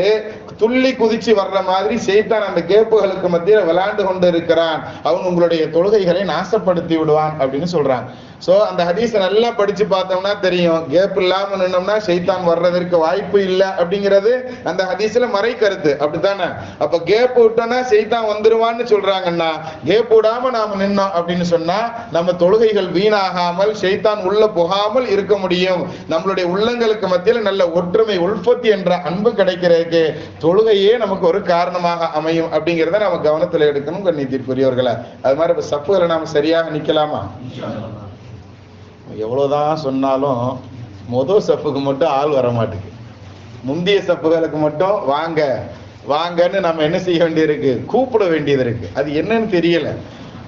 துள்ளி குதிச்சு வர்ற மாதிரி ஷைத்தான் அந்த கேப்புகளுக்கு மத்தியில் விளையாண்டு கொண்டு இருக்கிறான், அவன் உங்களுடைய தொழுகைகளை நாசப்படுத்தி விடுவான் அப்படின்னு சொல்றான். சோ அந்த ஹதீஸை நல்லா படிச்சு பார்த்தோம்னா தெரியும், கேப் இல்லாம நின்னோம்னா ஷைத்தான் வர்றதற்கு வாய்ப்பு இல்லை அப்படிங்கிறது அந்த ஹதீஸ்ல மறை கருத்து, அப்படித்தானே? அப்ப கேப் விட்டோம்னா ஷைத்தான் வந்துருவான்னு சொல்றாங்கன்னா, கேப் விடாம நாம நின்னோம் அப்படின்னு சொன்னா நம்ம தொழுகைகள் வீணாகாமல் ஷைத்தான் உள்ள போகாமல் இருக்க முடியும். நம்மளுடைய உள்ளங்களுக்கு மத்தியில் நல்ல ஒற்றுமை, உல்ஃபத் என்ற அன்பு கிடைக்கிறதுக்கு தொழுகையே நமக்கு ஒரு காரணமாக அமையும் அப்படிங்கிறத நம்ம கவனத்தில் எடுக்கணும் கண்ணியத்திற்குரியவர்களை. அது மாதிரி இப்ப சப்புகளை நாம சரியாக நிக்கலாமா? எவ்வளவுதான் சொன்னாலும் முதல் சப்புக்கு மட்டும் ஆள் வர மாட்டேங்குது, முந்தைய சப்புகளுக்கு மட்டும் வாங்க வாங்கன்னு நம்ம என்ன செய்ய வேண்டியிருக்கு, கூப்பிட வேண்டியது இருக்கு. அது என்னன்னு தெரியல.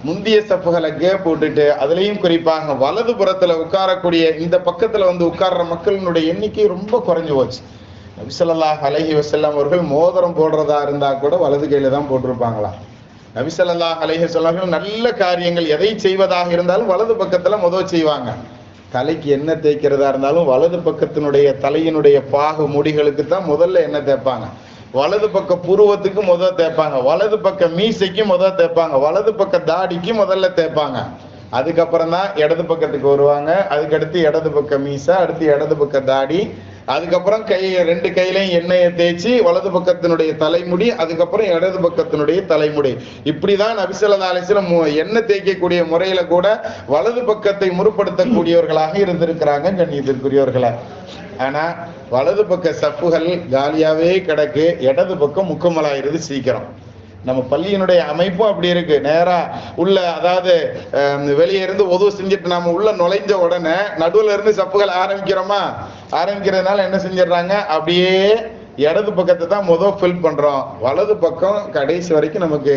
முந்தைய சப்புகளை கேப் விட்டுட்டு, அதுலயும் குறிப்பாக வலது புறத்துல உட்காரக்கூடிய, இந்த பக்கத்துல வந்து உட்கார்ற மக்களினுடைய எண்ணிக்கை ரொம்ப குறைஞ்சு போச்சு. நபி ஸல்லல்லாஹு அலைஹி வஸல்லம் அவர்கள் மோதிரம் போடுறதா இருந்தா கூட வலது கையில தான் போட்டிருப்பாங்களா. நபி ஸல்லல்லாஹு அலைஹி வஸல்லம் நல்ல காரியங்கள் எதை செய்வதாக இருந்தாலும் வலது பக்கத்துல முதல் செய்வாங்க. தலைக்கு எண்ணெய் தேய்க்கிறதா இருந்தாலும் வலது பக்கத்தினுடைய தலையினுடைய பாகு முடிகளுக்கு தான் முதல்ல எண்ணெய் தேய்ப்பாங்க, வலது பக்க புருவத்துக்கு முதல் தேய்ப்பாங்க, வலது பக்க மீசைக்கு முதல் தேய்ப்பாங்க, வலது பக்க தாடிக்கு முதல்ல தேய்ப்பாங்க. அதுக்கப்புறம் தான் இடது பக்கத்துக்கு வருவாங்க. அதுக்கடுத்து இடது பக்க மீசை, அடுத்து இடது பக்க தாடி, அதுக்கப்புறம் ரெண்டு கையிலையும் எண்ணெயை தேய்ச்சி வலது பக்கத்தினுடைய தலைமுடி, அதுக்கப்புறம் இடது பக்கத்தினுடைய தலைமுடி. இப்படிதான் நபி ஸல்லல்லாஹு அலைஹி வஸல்லம் எண்ணெய் தேய்க்கக்கூடிய முறையில கூட வலது பக்கத்தை முற்படுத்தக்கூடியவர்களாக இருந்திருக்கிறாங்க கண்ணியத்திற்குரியவர்களே. ஆனா வலது பக்க சப்புகள் காலியாவே கிடக்கு, இடது பக்கம் முக்கமலாயிருது சீக்கிரம். நம்ம பள்ளியினுடைய அமைப்பும் அப்படி இருக்கு. நேரா உள்ள, அதாவது வெளியே இருந்து உதவு செஞ்சுட்டு நாம உள்ள நுழைஞ்ச உடனே நடுவுல இருந்து சப்புகள் ஆரம்பிக்கிறதுனால என்ன செஞ்சிடறாங்க, அப்படியே இடது பக்கத்தை தான் முதல் ஃபில் பண்றோம், வலது பக்கம் கடைசி வரைக்கும் நமக்கு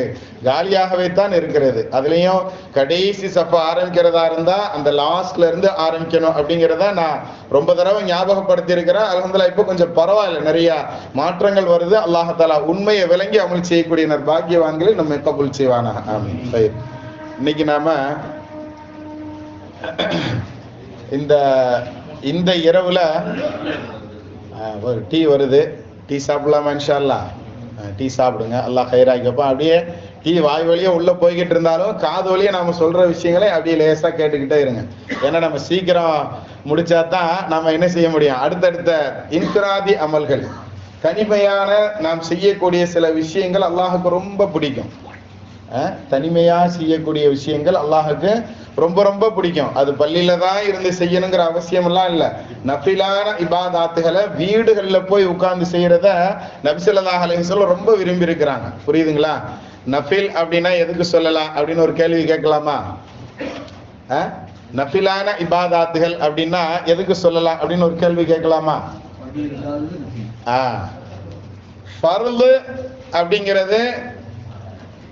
காலியாகவே தான் இருக்கிறது. அதுலயும் கடைசி சப்ப ஆரம்பிக்கிறதா இருந்தா அந்த லாஸ்ட்ல இருந்து ஆரம்பிக்கணும் அப்படிங்கிறத நான் ரொம்ப தடவை ஞாபகப்படுத்தி இருக்கிறேன். அல்ஹம்துலில்லாஹ் இப்போ கொஞ்சம் பரவாயில்ல, நிறைய மாற்றங்கள் வருது. அல்லாஹ் தஆலா உண்மையை விளங்கி அமல் செய்யக்கூடிய பாக்கியவான்களை நம்ம கபூல் செய்வானா. ஆமீன். இன்னைக்கு நாம இந்த இரவுல டீ வருது, டீ சாப்பிடலாமா? இன்ஷா அல்லாஹ் டீ சாப்பிடுங்க, அல்லாஹ் ஹைராக்கப்பா. அப்படியே டீ வாய் வழியே உள்ள போய்கிட்டு இருந்தாலும் காது வழியே நாம சொல்ற விஷயங்களை அப்படியே லேசா கேட்டுக்கிட்டே இருங்க. ஏன்னா நம்ம சீக்கிரம் முடிச்சாதான் நாம என்ன செய்ய முடியும், அடுத்தடுத்த இன்ஃபிராதி அமல்கள், தனிமையான நாம் செய்யக்கூடிய சில விஷயங்கள் அல்லாஹுக்கு ரொம்ப பிடிக்கும். தனிமையா செய்யக்கூடிய விஷயங்கள் அல்லாஹுக்கு ரொம்ப ரொம்ப பிடிக்கும். அது பள்ளியில தான் இருந்து செய்யணுங்கிற அவசியம் எல்லாம் இல்ல. நஃபிலான இபாதாத்துகளை வீடுகள்ல போய் உட்கார்ந்து செய்யறத நபி ஸல்லல்லாஹு அலைஹி வஸல்லம் ரொம்ப விரும்பி இருக்கிறாங்க. புரியுதுங்களா? நஃபில் அப்படின்னா எதுக்கு சொல்லலாம் அப்படின்னு ஒரு கேள்வி கேட்கலாமா? நஃபிலான இபாதாத்துகள் அப்படின்னா எதுக்கு சொல்லலாம் அப்படின்னு ஒரு கேள்வி கேட்கலாமா? ஃபர்து அப்படிங்கிறது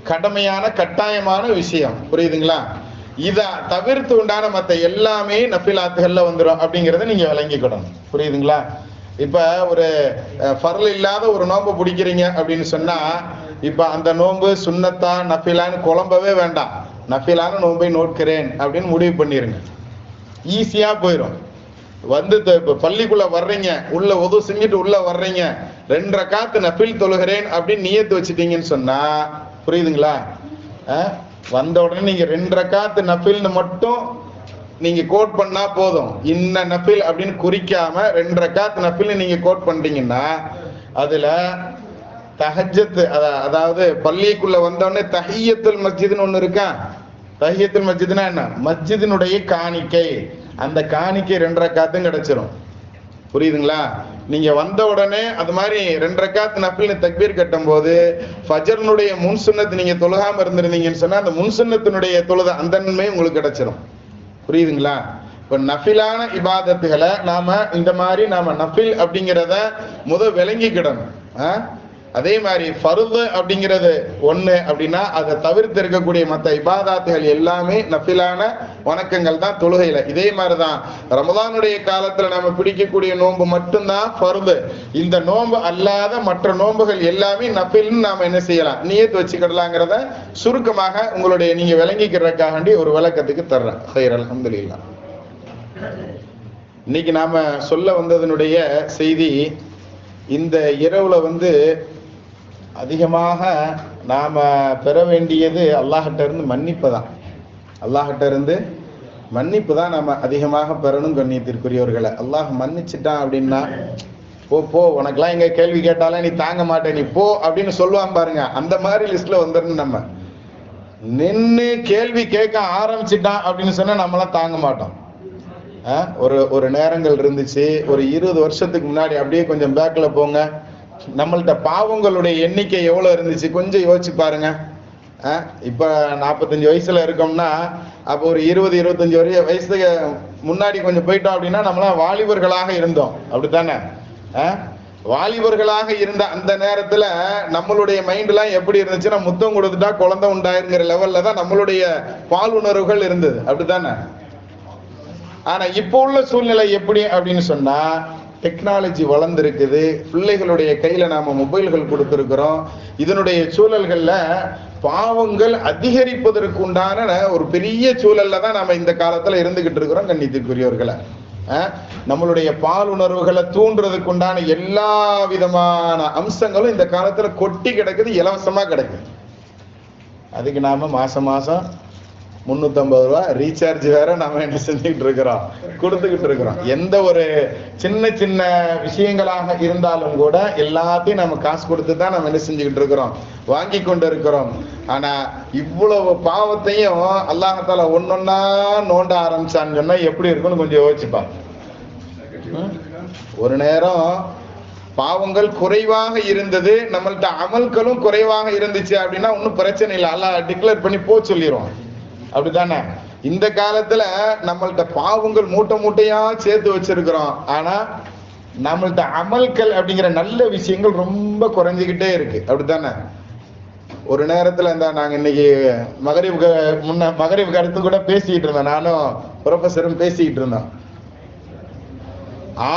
கடமையான கட்டாயமான விஷயம். புரியுதுங்களா? இத தவிர்த்து உண்டான மத்த எல்லாமே நஃபிலாத்துகள்ல வந்துடும் அப்படிங்கறத நீங்க விளங்கிக்கணும். புரியுதுங்களா? இப்ப ஒரு ஃபர்ல் இல்லாத ஒரு நோன்பு பிடிக்கிறீங்க அப்படின்னு சொன்னா, இப்ப அந்த நோன்பு சுன்னத்தா நஃபிலான்னு குழம்பவே வேண்டாம், நஃபிலான நோன்பை நோட்கிறேன் அப்படின்னு முடிவு பண்ணிருங்க, ஈஸியா போயிடும். வந்து இப்ப பள்ளிக்குள்ள வர்றீங்க, உள்ள உது செஞ்சுட்டு உள்ள வர்றீங்க, 2 ரக்காத்து நஃபில் தொழுகிறேன் அப்படின்னு நியத்து வச்சுட்டீங்கன்னு சொன்னா புரியுதுங்களா? வந்த உடனே நீங்க 2 ரக்காத்து நஃபில்னு மட்டும் நீங்க கோட் பண்ணா போதும். இன்ன நஃபில் அப்படின்னு குறிக்காம 2 ரக்காத்து நஃபில்னு நீங்க கோட் பண்றீங்கன்னா அதுல தஹஜ்ஜத், அதாவது பள்ளிக்குள்ள வந்தோடனே தஹியத்துல் மஸ்ஜித்னு ஒண்ணு இருக்கா. தஹியத்துல் மஸ்ஜித்னா என்ன? மஸ்ஜிதினுடைய காணிக்கை. அந்த காணிக்கை 2 ரக்காத்தும் கிடைச்சிரும். புரியுதுங்களா? நீங்க வந்த உடனே அது மாதிரி 2 ரக்காத் நஃபில்னு தக்பீர் கட்டும் போது ஃபஜ்ருடைய முன் சுன்னத் நீங்க தொழுகாம இருந்திருந்தீங்கன்னு சொன்னா அந்த முன் சுன்னத்தினுடைய தொழுத அந்த நன்மை உங்களுக்கு கிடைச்சிரும். புரியுதுங்களா? இப்ப நஃபிலான இபாதத்துகளை நாம இந்த மாதிரி நாம நஃபில் அப்படிங்கிறத விளங்கிக்கிடணும். அதே மாதிரி ஃபர்து அப்படிங்கிறது ஒண்ணு அப்படின்னா அதை தவிர்த்து இருக்கக்கூடிய மற்ற இபாதாத்துகள் எல்லாமே நஃபிலான வணக்கங்கள் தான் தொழுகையில. இதே மாதிரிதான் ரமதானுடைய காலத்துல நாம பிடிக்கக்கூடிய நோன்பு மட்டும்தான் ஃபர்து. இந்த நோன்பு அல்லாத மற்ற நோன்புகள் எல்லாமே நஃபில்னு நாம என்ன செய்யலாம், நியத் வச்சுக்கிடலாங்கிறத சுருக்கமாக உங்களுடைய நீங்க விளங்கிக்கிறதுக்காக ஒரு விளக்கத்துக்கு தர்றேன். ஹைர், அல்ஹம்துலில்லாஹ். இன்னைக்கு நாம சொல்ல வந்ததனுடைய செய்தி, இந்த இரவுல அதிகமாக நாம பெற வேண்டியது அல்லாஹ்கிட்ட இருந்து மன்னிப்பு தான். அல்லாஹ்கிட்ட இருந்து மன்னிப்பு தான் நாம அதிகமாக பெறணும். கண்ணியத்திற்குரியவர்களை, அல்லாஹ் மன்னிச்சுட்டான் அப்படின்னா போ உனக்கெல்லாம் எங்க கேள்வி கேட்டாலும் நீ தாங்க மாட்டே, நீ போ அப்படின்னு சொல்லுவான் பாருங்க. அந்த மாதிரி லிஸ்ட்ல வந்துடணும். நம்ம நின்று கேள்வி கேட்க ஆரம்பிச்சுட்டான் அப்படின்னு சொன்னா நம்மளாம் தாங்க மாட்டோம். ஒரு நேரங்கள் இருந்துச்சு, ஒரு 20 வருஷத்துக்கு முன்னாடி, அப்படியே கொஞ்சம் பேக்ல போங்க, நம்மள்ட்ட பாவங்களுடைய எண்ணிக்கை எவ்வளவு இருந்துச்சு கொஞ்சம் யோசிச்சு பாருங்க. இப்ப 45 வயசுல இருக்கோம்னா அப்போ ஒரு 20-25 வயசுக்கு முன்னாடி கொஞ்சம் போயிட்டோம் அப்படின்னா நம்மளாம் வாலிபர்களாக இருந்தோம். அப்படித்தானே? வாலிபர்களாக இருந்த அந்த நேரத்துல நம்மளுடைய மைண்ட் எல்லாம் எப்படி இருந்துச்சுன்னா முத்தம் கொடுத்துட்டா குழந்தை உண்டாயிருங்கிற லெவல்ல தான் நம்மளுடைய பால் உணர்வுகள் இருந்தது. அப்படித்தானே? ஆனா இப்போ உள்ள சூழ்நிலை எப்படி அப்படின்னு சொன்னா, டெக்னாலஜி வளர்ந்துருக்குது, பிள்ளைகளுடைய கையில நாம மொபைல்கள் கொடுத்துருக்கிறோம். இதனுடைய சூழல்கள்ல பாவங்கள் அதிகரிப்பதற்கு உண்டான ஒரு பெரிய சூழல்ல தான் நாம இந்த காலத்துல இருந்துகிட்டு இருக்கிறோம். கண்ணியத்திற்குரியவர்களை, நம்மளுடைய பால் உணர்வுகளை தூண்டுறதுக்கு உண்டான எல்லா விதமான அம்சங்களும் இந்த காலத்துல கொட்டி கிடக்குது, இலவசமா கிடக்குது. அதுக்கு நாம மாசம் 350 ரூபா ரீசார்ஜ் வேற நாம என்ன செஞ்சுக்கிட்டு இருக்கிறோம், கொடுத்துக்கிட்டு இருக்கிறோம். எந்த ஒரு சின்ன சின்ன விஷயங்களாக இருந்தாலும் கூட எல்லாத்தையும் நம்ம காசு கொடுத்து தான் நம்ம என்ன செஞ்சுக்கிட்டு இருக்கிறோம், வாங்கி கொண்டு இருக்கிறோம். ஆனா இவ்வளவு பாவத்தையும் அல்லாஹ்தால ஒன்னொன்னா நோண்ட ஆரம்பிச்சான்னு சொன்னா எப்படி இருக்குன்னு கொஞ்சம் யோசிச்சுப்பாங்க. ஒரு நேரம் பாவங்கள் குறைவாக இருந்தது, நம்மள்ட்ட அமல்களும் குறைவாக இருந்துச்சு அப்படின்னா ஒன்னும் பிரச்சனை இல்லை, அல்லாஹ் டிக்ளேர் பண்ணி போ சொல்லிடுவோம். அப்படித்தானே? இந்த காலத்துல நம்மள்ட்ட பாவங்கள் மூட்டை மூட்டையா சேர்த்து வச்சிருக்கிறோம். ஆனா நம்மள்ட்ட அமல்கள் அப்படிங்கிற நல்ல விஷயங்கள் ரொம்ப குறைஞ்சிக்கிட்டே இருக்கு. அப்படித்தானே? ஒரு நேரத்துல நாங்க இன்னைக்கு மகரிபுக்கு அடுத்து கூட பேசிக்கிட்டு இருந்தோம், நானும் ப்ரொஃபஸரும் பேசிக்கிட்டு இருந்தோம்.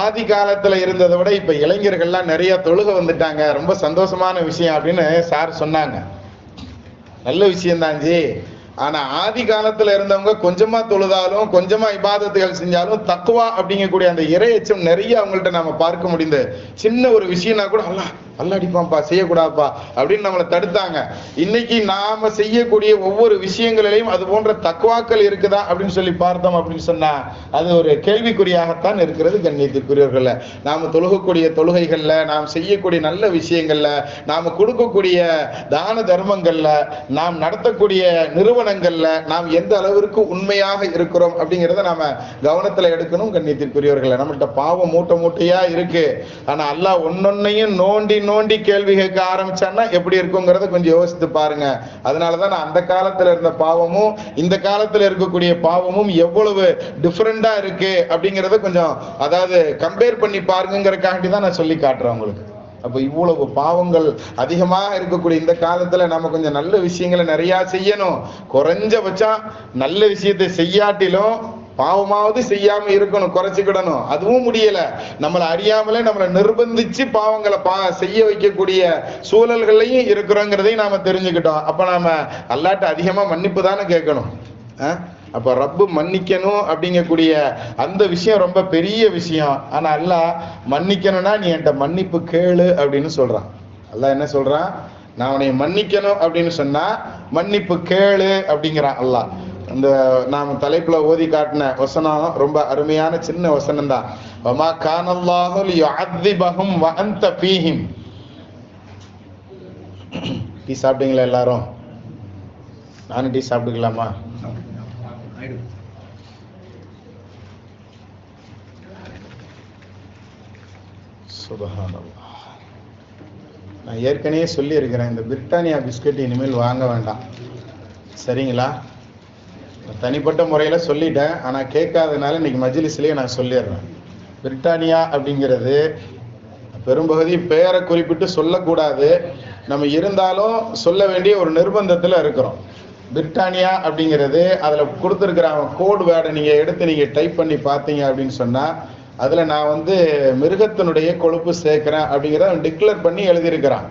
ஆதி காலத்துல இருந்ததை விட இப்ப இளைஞர்கள்லாம் நிறைய தொழுகை வந்துட்டாங்க, ரொம்ப சந்தோஷமான விஷயம் அப்படின்னு சார் சொன்னாங்க. நல்ல விஷயம்தான் ஜி. ஆனா ஆதி காலத்துல இருந்தவங்க கொஞ்சமா தொழுதாலும் கொஞ்சமா இபாதத்துகள் செஞ்சாலும் தக்குவா அப்படிங்கக்கூடிய அந்த இறையச்சம் நிறைய அவங்கள்ட்ட நாம பார்க்க முடியுது. சின்ன ஒரு விஷயம்னா கூட அல்ல அடிப்பான்ப்பா, செய்யக்கூடாதுப்பா அப்படின்னு நம்மளை தடுத்தாங்க. இன்னைக்கு நாம செய்யக்கூடிய ஒவ்வொரு விஷயங்களிலையும் அது போன்ற தக்குவாக்கள் இருக்குதா அப்படின்னு சொல்லி பார்த்தோம் அப்படின்னு சொன்னா அது ஒரு கேள்விக்குறியாகத்தான் இருக்கிறது. கண்ணியத்திற்குரியவர்கள, நாம தொழுகக்கூடிய தொழுகைகள்ல, நாம் செய்யக்கூடிய நல்ல விஷயங்கள்ல, நாம கொடுக்கக்கூடிய தான தர்மங்கள்ல, நாம் நடத்தக்கூடிய நிறுவனங்கள்ல நாம் எந்த அளவிற்கு உண்மையாக இருக்கிறோம் அப்படிங்கிறத நாம கவனத்துல எடுக்கணும். கண்ணியத்திற்குரியவர்கள, நம்மள்ட்ட பாவம் மூட்டை மூட்டையா இருக்கு. ஆனா அல்லாஹ் ஒன்னொன்னையும் நோண்டி நோண்டி கேள்வி கேட்க ஆரம்பிச்சான்னா எப்படி இருக்குங்கிறத கொஞ்சம் யோசித்து பாருங்க. அதனாலதான் நான் அந்த காலத்துல இருந்த பாவமும் இந்த காலத்துல இருக்கக்கூடிய பாவமும் எவ்வளவு டிஃபரெண்டா இருக்கு அப்படிங்கறத கொஞ்சம் அதாவது கம்பேர் பண்ணி பாருங்கிறதுக்காண்டி தான் நான் சொல்லி காட்டுறேன் உங்களுக்கு. அப்ப இவ்வளவு பாவங்கள் அதிகமாக இருக்கக்கூடிய இந்த காலத்துல நம்ம கொஞ்சம் நல்ல விஷயங்களை நிறைய செய்யணும். குறைஞ்சபட்சம் நல்ல விஷயத்தை செய்யாட்டிலும் பாவமாவது செய்யாம இருக்கணும், குறைச்சிக்கிடணும். அதுவும் முடியல, நம்மளை அறியாமலே நம்மளை நிர்பந்திச்சு பாவங்களை செய்ய வைக்கக்கூடிய சூழல்களையும் இருக்கிறோங்கிறதையும் நாம தெரிஞ்சுக்கிட்டோம். அப்ப நாம அல்லாஹ்ட்ட அதிகமா மன்னிப்பு தானே கேட்கணும். அப்ப ரப்பு மன்னிக்கணும் அப்படிங்கக்கூடிய அந்த விஷயம் ரொம்ப பெரிய விஷயம். ஆனா அல்லாஹ் மன்னிக்கணும்னா நீ என்கிட்ட மன்னிப்பு கேளு அப்படின்னு சொல்றான். அல்லாஹ் என்ன சொல்றான்? நான் உன்னை மன்னிக்கணும் அப்படின்னு சொன்னா மன்னிப்பு கேளு அப்படிங்கிறான் அல்லாஹ். அந்த நாம் தலைப்புல ஓதி காட்டின வசனம் ரொம்ப அருமையான சின்ன வசனம் தான். வமா கானல்லாஹு லியுஅذிபஹும் வ அன்த ஃபீஹிம். டீ சாப்பிட்டீங்களா எல்லாரும்? நானும் டீ சாப்பிட்டுக்கலாமா? சுப்ஹானல்லாஹ். நான் ஏற்கனவே சொல்லி இருக்கிறேன், இந்த பிரிட்டானியா பிஸ்கட் இனிமேல் வாங்க வேண்டாம், சரிங்களா? தனிப்பட்ட முறையில் சொல்லிட்டேன், ஆனால் கேட்காதனால இன்னைக்கு மஜ்லிஸ்லேயே நான் சொல்லிடுறேன். பிரிட்டானியா அப்படிங்கிறது பெரும்பகுதி பெயரை குறிப்பிட்டு சொல்லக்கூடாது, நம்ம இருந்தாலும் சொல்ல வேண்டிய ஒரு நிர்பந்தத்தில் இருக்கிறோம். பிரிட்டானியா அப்படிங்கிறது அதில் கொடுத்துருக்கிற கோட் வேர்டை நீங்கள் எடுத்து நீங்கள் டைப் பண்ணி பார்த்தீங்க அப்படின்னு சொன்னால் அதில் நான் மிருகத்தினுடைய கொழுப்பு சேர்க்கிறேன் அப்படிங்கிறத டிக்ளேர் பண்ணி எழுதியிருக்கிறான்.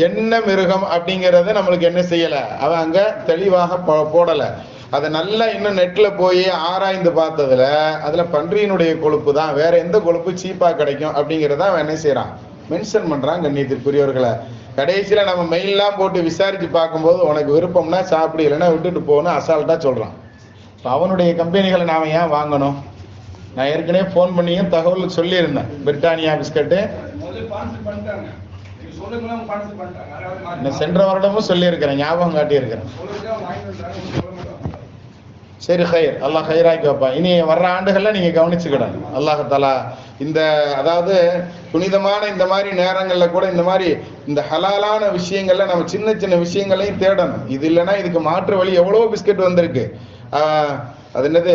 என்ன மிருகம் அப்படிங்கிறத நம்மளுக்கு என்ன செய்யலை, அவன் அங்கே தெளிவாக போடலை. அதை நல்லா இன்னும் நெட்டில் போய் ஆராய்ந்து பார்த்ததுல அதில் பன்றியினுடைய கொழுப்பு தான், வேற எந்த கொழுப்பு சீப்பாக கிடைக்கும் அப்படிங்கிறத அவன் என்ன செய்கிறான், மென்ஷன் பண்ணுறான். கண்ணியத்திற்குரியவர்களை, கடைசியில் நம்ம மெயிலெலாம் போட்டு விசாரித்து பார்க்கும்போது உனக்கு விருப்பம்னா சாப்பிடு, இல்லைன்னா விட்டுட்டு போகணும் அசால்ட்டாக சொல்கிறான். இப்போ அவனுடைய கம்பெனிகளை நாம் ஏன் வாங்கணும்? நான் ஏற்கனவே ஃபோன் பண்ணியும் தகவல் சொல்லியிருந்தேன். பிரிட்டானியா பிஸ்கட்டு சென்ற வருடமும் சொல்லியிருக்கிறேன், ஞாபகம் காட்டியிருக்கிறேன். சரி, ஹைர், அல்லாஹ் ஹைராக்கி வைப்பான். இனி வர்ற ஆண்டுகளில் நீங்கள் கவனிச்சுக்கிடணும். அல்லாஹ் தஆலா இந்த அதாவது புனிதமான இந்த மாதிரி நேரங்களில் கூட இந்த மாதிரி இந்த ஹலாலான விஷயங்கள்ல நம்ம சின்ன சின்ன விஷயங்களையும் தேடணும். இது இல்லைன்னா இதுக்கு மாற்று வழி எவ்வளோ பிஸ்கட் வந்திருக்கு. அது என்னது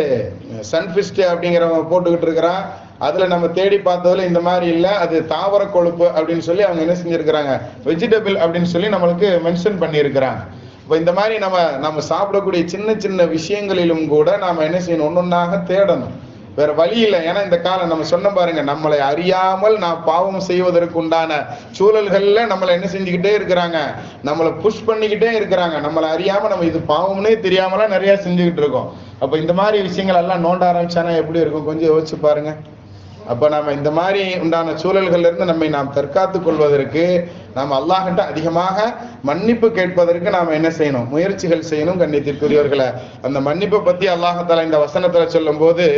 சன்ஃபிஸ்ட் அப்படிங்கிறவங்க போட்டுக்கிட்டு இருக்கிறான். அதில் நம்ம தேடி பார்த்ததுல இந்த மாதிரி இல்லை, அது தாவர கொழுப்பு அப்படின்னு சொல்லி அவங்க என்ன செஞ்சுருக்கிறாங்க, வெஜிடபிள் அப்படின்னு சொல்லி நம்மளுக்கு மென்ஷன் பண்ணியிருக்கிறாங்க. இப்போ இந்த மாதிரி நம்ம சாப்பிடக்கூடிய சின்ன சின்ன விஷயங்களிலும் கூட நாம் என்ன செய்யணும், ஒன்னொன்னாக தேடணும். வேற வழி இல்லை. ஏன்னா இந்த காலம் நம்ம சொன்ன பாருங்க, நம்மளை அறியாமல் நாம் பாவம் செய்வதற்கு உண்டான சூழல்கள்ல நம்மளை என்ன செஞ்சுக்கிட்டே இருக்கிறாங்க, நம்மளை புஷ் பண்ணிக்கிட்டே இருக்கிறாங்க. நம்மளை அறியாம நம்ம இது பாவம்னே தெரியாமலாம் நிறைய செஞ்சுக்கிட்டு இருக்கோம். அப்ப இந்த மாதிரி விஷயங்கள் எல்லாம் நோண்ட ஆரம்பிச்சானா எப்படி இருக்கும், கொஞ்சம் யோசிச்சு பாருங்க. அப்ப நம்ம இந்த மாதிரி உண்டான சூழல்கள்ல இருந்து நம்மை நாம் தற்காத்துக் கொள்வதற்கு நாம் அல்லாஹ்கிட்ட அதிகமாக மன்னிப்பு கேட்பதற்கு நாம் என்ன செய்யணும், முயற்சிகள் செய்யணும். கண்ணியத்திற்குரியவர்களை, அந்த மன்னிப்பை பத்தி அல்லாஹ் தஆலா இந்த வசனத்துல சொல்லும் போது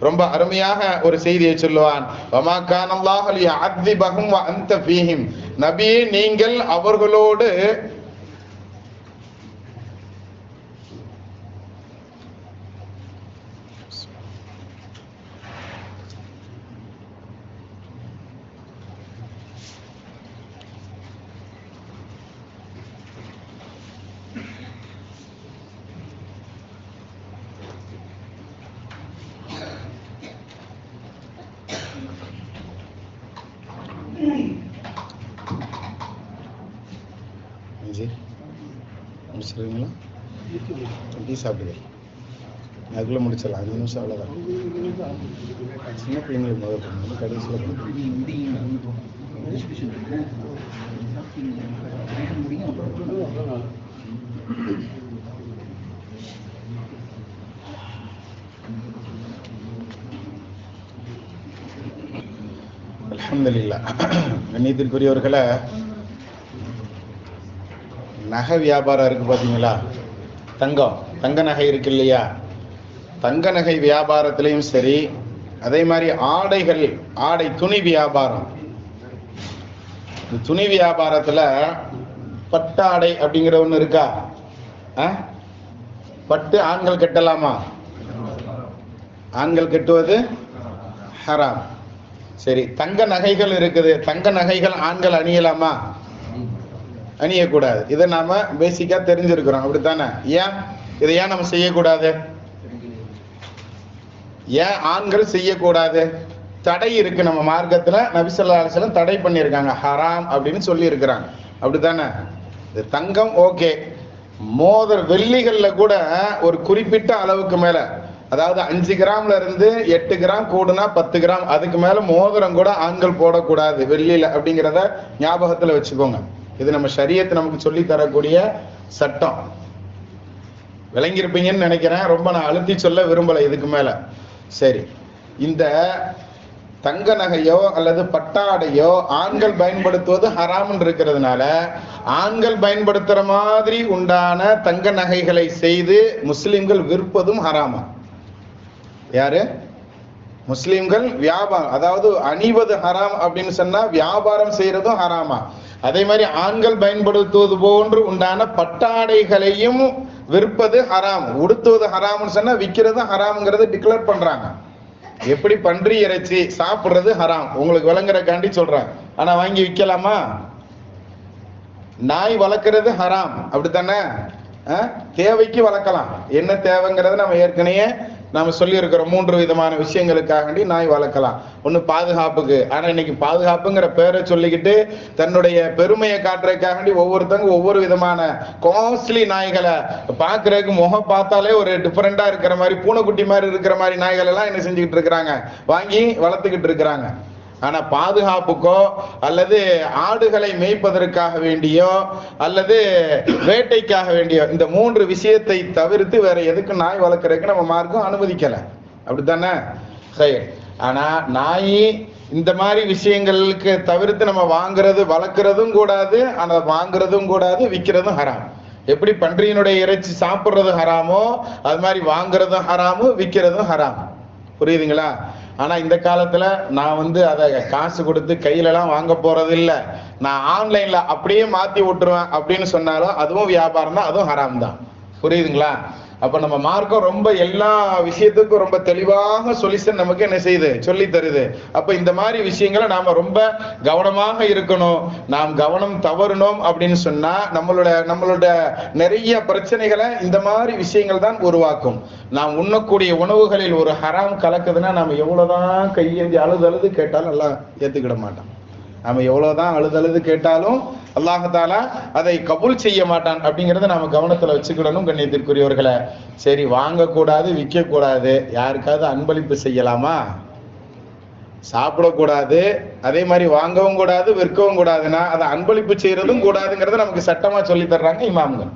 ரொம்ப அருமையாக ஒரு செய்தியை சொல்லுவான். வமா கானல்லாஹு லியுஅذிபஹும் வ அன்த ஃபீஹிம். நபியே, நீங்கள் அவர்களோடு முடிச்சிருவீங்களா? டீ சாப்பிடுங்க, அதுக்குள்ளே முடிச்சிடலாம். 5 நிமிஷம் அவ்வளோதான். சின்ன பிள்ளைங்களுக்கு முதல் பண்ணணும், கடைசியில் அல்ஹம்துலில்லாஹ். கண்ணியத்திற்குரியவர்களை, நகை வியாபாரம் இருக்கு பார்த்தீங்களா, தங்க நகை இருக்கு இல்லையா, தங்க நகை வியாபாரத்திலையும் சரி, அதே மாதிரி ஆடை துணி வியாபாரம். இந்த துணி வியாபாரத்துல பட்டாடை அப்படிங்கிற ஒண்ணு இருக்கா? பட்டு ஆண்கள் கட்டலாமா? ஆண்கள் கட்டுவது ஹராம். சரி, தங்க நகைகள் இருக்குது, தங்க நகைகள் ஆண்கள் அணியலாமா? அணியக்கூடாது. இதை நாம பேசிக்கா தெரிஞ்சிருக்கிறோம், அப்படித்தானே? இதை ஏன் நம்ம செய்யக்கூடாது? ஏன் ஆண்கள் செய்யக்கூடாது? தடை இருக்கு நம்ம மார்க்கத்துல. நபி ஸல்லல்லாஹு அலைஹி வஸல்லம் தடை பண்ணியிருக்காங்க, ஹராம் அப்படின்னு சொல்லி இருக்கிறாங்க, அப்படித்தானே? இது தங்கம் ஓகே, வெள்ளிகள்ல கூட ஒரு குறிப்பிட்ட அளவுக்கு மேல, அதாவது 5 கிராம்ல இருந்து 8 கிராம் கூடுனா 10 கிராம், அதுக்கு மேல மோதிரம் கூட ஆண்கள் போடக்கூடாது வெள்ளியில, அப்படிங்கிறத ஞாபகத்துல வச்சுக்கோங்க. இது நம்ம ஷரியத் நமக்கு சொல்லி தரக்கூடிய சட்டம். விளங்கியிருப்பீங்கன்னு நினைக்கிறேன், ரொம்ப நான் அழுத்தி சொல்ல விரும்பல இதுக்கு மேல. சரி, இந்த தங்க நகையோ அல்லது பட்டாடையோ ஆண்கள் பயன்படுத்துவது ஹராம் இருக்கிறதுனால ஆண்கள் பயன்படுத்துற மாதிரி உண்டான தங்க நகைகளை செய்து முஸ்லிம்கள் விற்பதும் ஹராமா? யாரு? முஸ்லிம்கள் வியாபாரம், அதாவது அணிவது ஹராம் அப்படின்னு சொன்னா வியாபாரம் செய்யறதும் ஹராமா? அதே மாதிரி ஆண்கள் பயன்படுத்துவது போன்று உண்டான பட்டாடைகளையும் விற்பது ஹராம், உடுத்துவது ஹராம்னு சொன்னா விற்கிறது ஹராம்ங்கிறத டிக்ளேர் பண்றாங்க. எப்படி பன்றி இறைச்சி சாப்பிடுறது ஹராம், உங்களுக்கு விளங்குறக்காண்டி சொல்றாங்க. ஆனா வாங்கி விற்கலாமா? நாய் வளர்க்கறது ஹராம், அப்படித்தானே? தேவைக்கு வளர்க்கலாம். என்ன தேவைங்கிறத நம்ம ஏற்கனவே நாம சொல்லி இருக்கிறோம். 3 விதமான விஷயங்களுக்காக நாய் வளர்க்கலாம். ஒண்ணு பாதுகாப்புக்கு. ஆனா இன்னைக்கு பாதுகாப்புங்கிற பேரை சொல்லிக்கிட்டு தன்னுடைய பெருமையை காட்டுறதுக்காக ஒவ்வொருத்தங்க ஒவ்வொரு விதமான காஸ்ட்லி நாய்களை பாக்குறதுக்கு முகம் பார்த்தாலே ஒரு டிஃபரெண்டா இருக்கிற மாதிரி, பூனைக்குட்டி மாதிரி இருக்கிற மாதிரி நாய்கள் எல்லாம் என்ன செஞ்சுக்கிட்டு இருக்கிறாங்க, வாங்கி வளர்த்துக்கிட்டு இருக்கிறாங்க. ஆனா பாதுகாப்புக்கோ அல்லது ஆடுகளை மேய்ப்பதற்காக வேண்டியோ அல்லது வேட்டைக்காக வேண்டியோ இந்த 3 விஷயத்தை தவிர்த்து வேற எதுக்கு நாய் வளர்க்கறதுக்கு நம்ம மார்க்கம் அனுமதிக்கல, அப்படித்தானே? சரி. ஆனா நாய் இந்த மாதிரி விஷயங்களுக்கு தவிர்த்து நம்ம வாங்குறது வளர்க்கறதும் கூடாது, ஆனா வாங்குறதும் கூடாது, விற்கிறதும் ஹராம். எப்படி பன்றியினுடைய இறைச்சி சாப்பிடுறது ஹராமோ அது மாதிரி வாங்குறதும் ஹராமு, விற்கிறதும் ஹராம். புரியுதுங்களா? ஆனா இந்த காலத்துல நான் அதை காசு கொடுத்து கையில எல்லாம் வாங்க போறது இல்ல, நான் ஆன்லைன்ல அப்படியே மாத்தி விட்டுருவேன் அப்படின்னு சொன்னாலும் அதுவும் வியாபாரம் தான், அதுவும் ஹராம் தான். புரியுதுங்களா? அப்ப நம்ம மார்க்கம் ரொம்ப எல்லா விஷயத்துக்கும் ரொம்ப தெளிவாக சொல்யூஷன் நமக்கு என்ன செய்யுது, சொல்லி தருது. அப்ப இந்த மாதிரி விஷயங்களை நாம ரொம்ப கவனமாக இருக்கணும். நாம் கவனம் தவறணும் அப்படின்னு சொன்னா நம்மளோட நிறைய பிரச்சனைகளை இந்த மாதிரி விஷயங்கள் தான் உருவாக்கும். நாம் உண்ணக்கூடிய உணவுகளில் ஒரு ஹராம் கலக்குதுன்னா நாம எவ்வளவுதான் கையேந்தி அழுது கேட்டாலும் எல்லாம் ஏத்துக்கிட மாட்டோம். நாம எவ்வளவுதான் அழுது கேட்டாலும் அல்லாஹ் அதை கபூல் செய்ய மாட்டான். அப்படிங்கறத நாம கவனத்துல வச்சுக்கிடணும். கண்ணியத்திற்குரியவர்களை, சரி வாங்கக்கூடாது, விற்க கூடாது, யாருக்காவது அன்பளிப்பு செய்யலாமா? சாப்பிடக்கூடாது, அதே மாதிரி வாங்கவும் கூடாது, விற்கவும் கூடாதுன்னா அதை அன்பளிப்பு செய்யறதும் கூடாதுங்கிறத நமக்கு சட்டமா சொல்லி தர்றாங்க இமாம்கள்.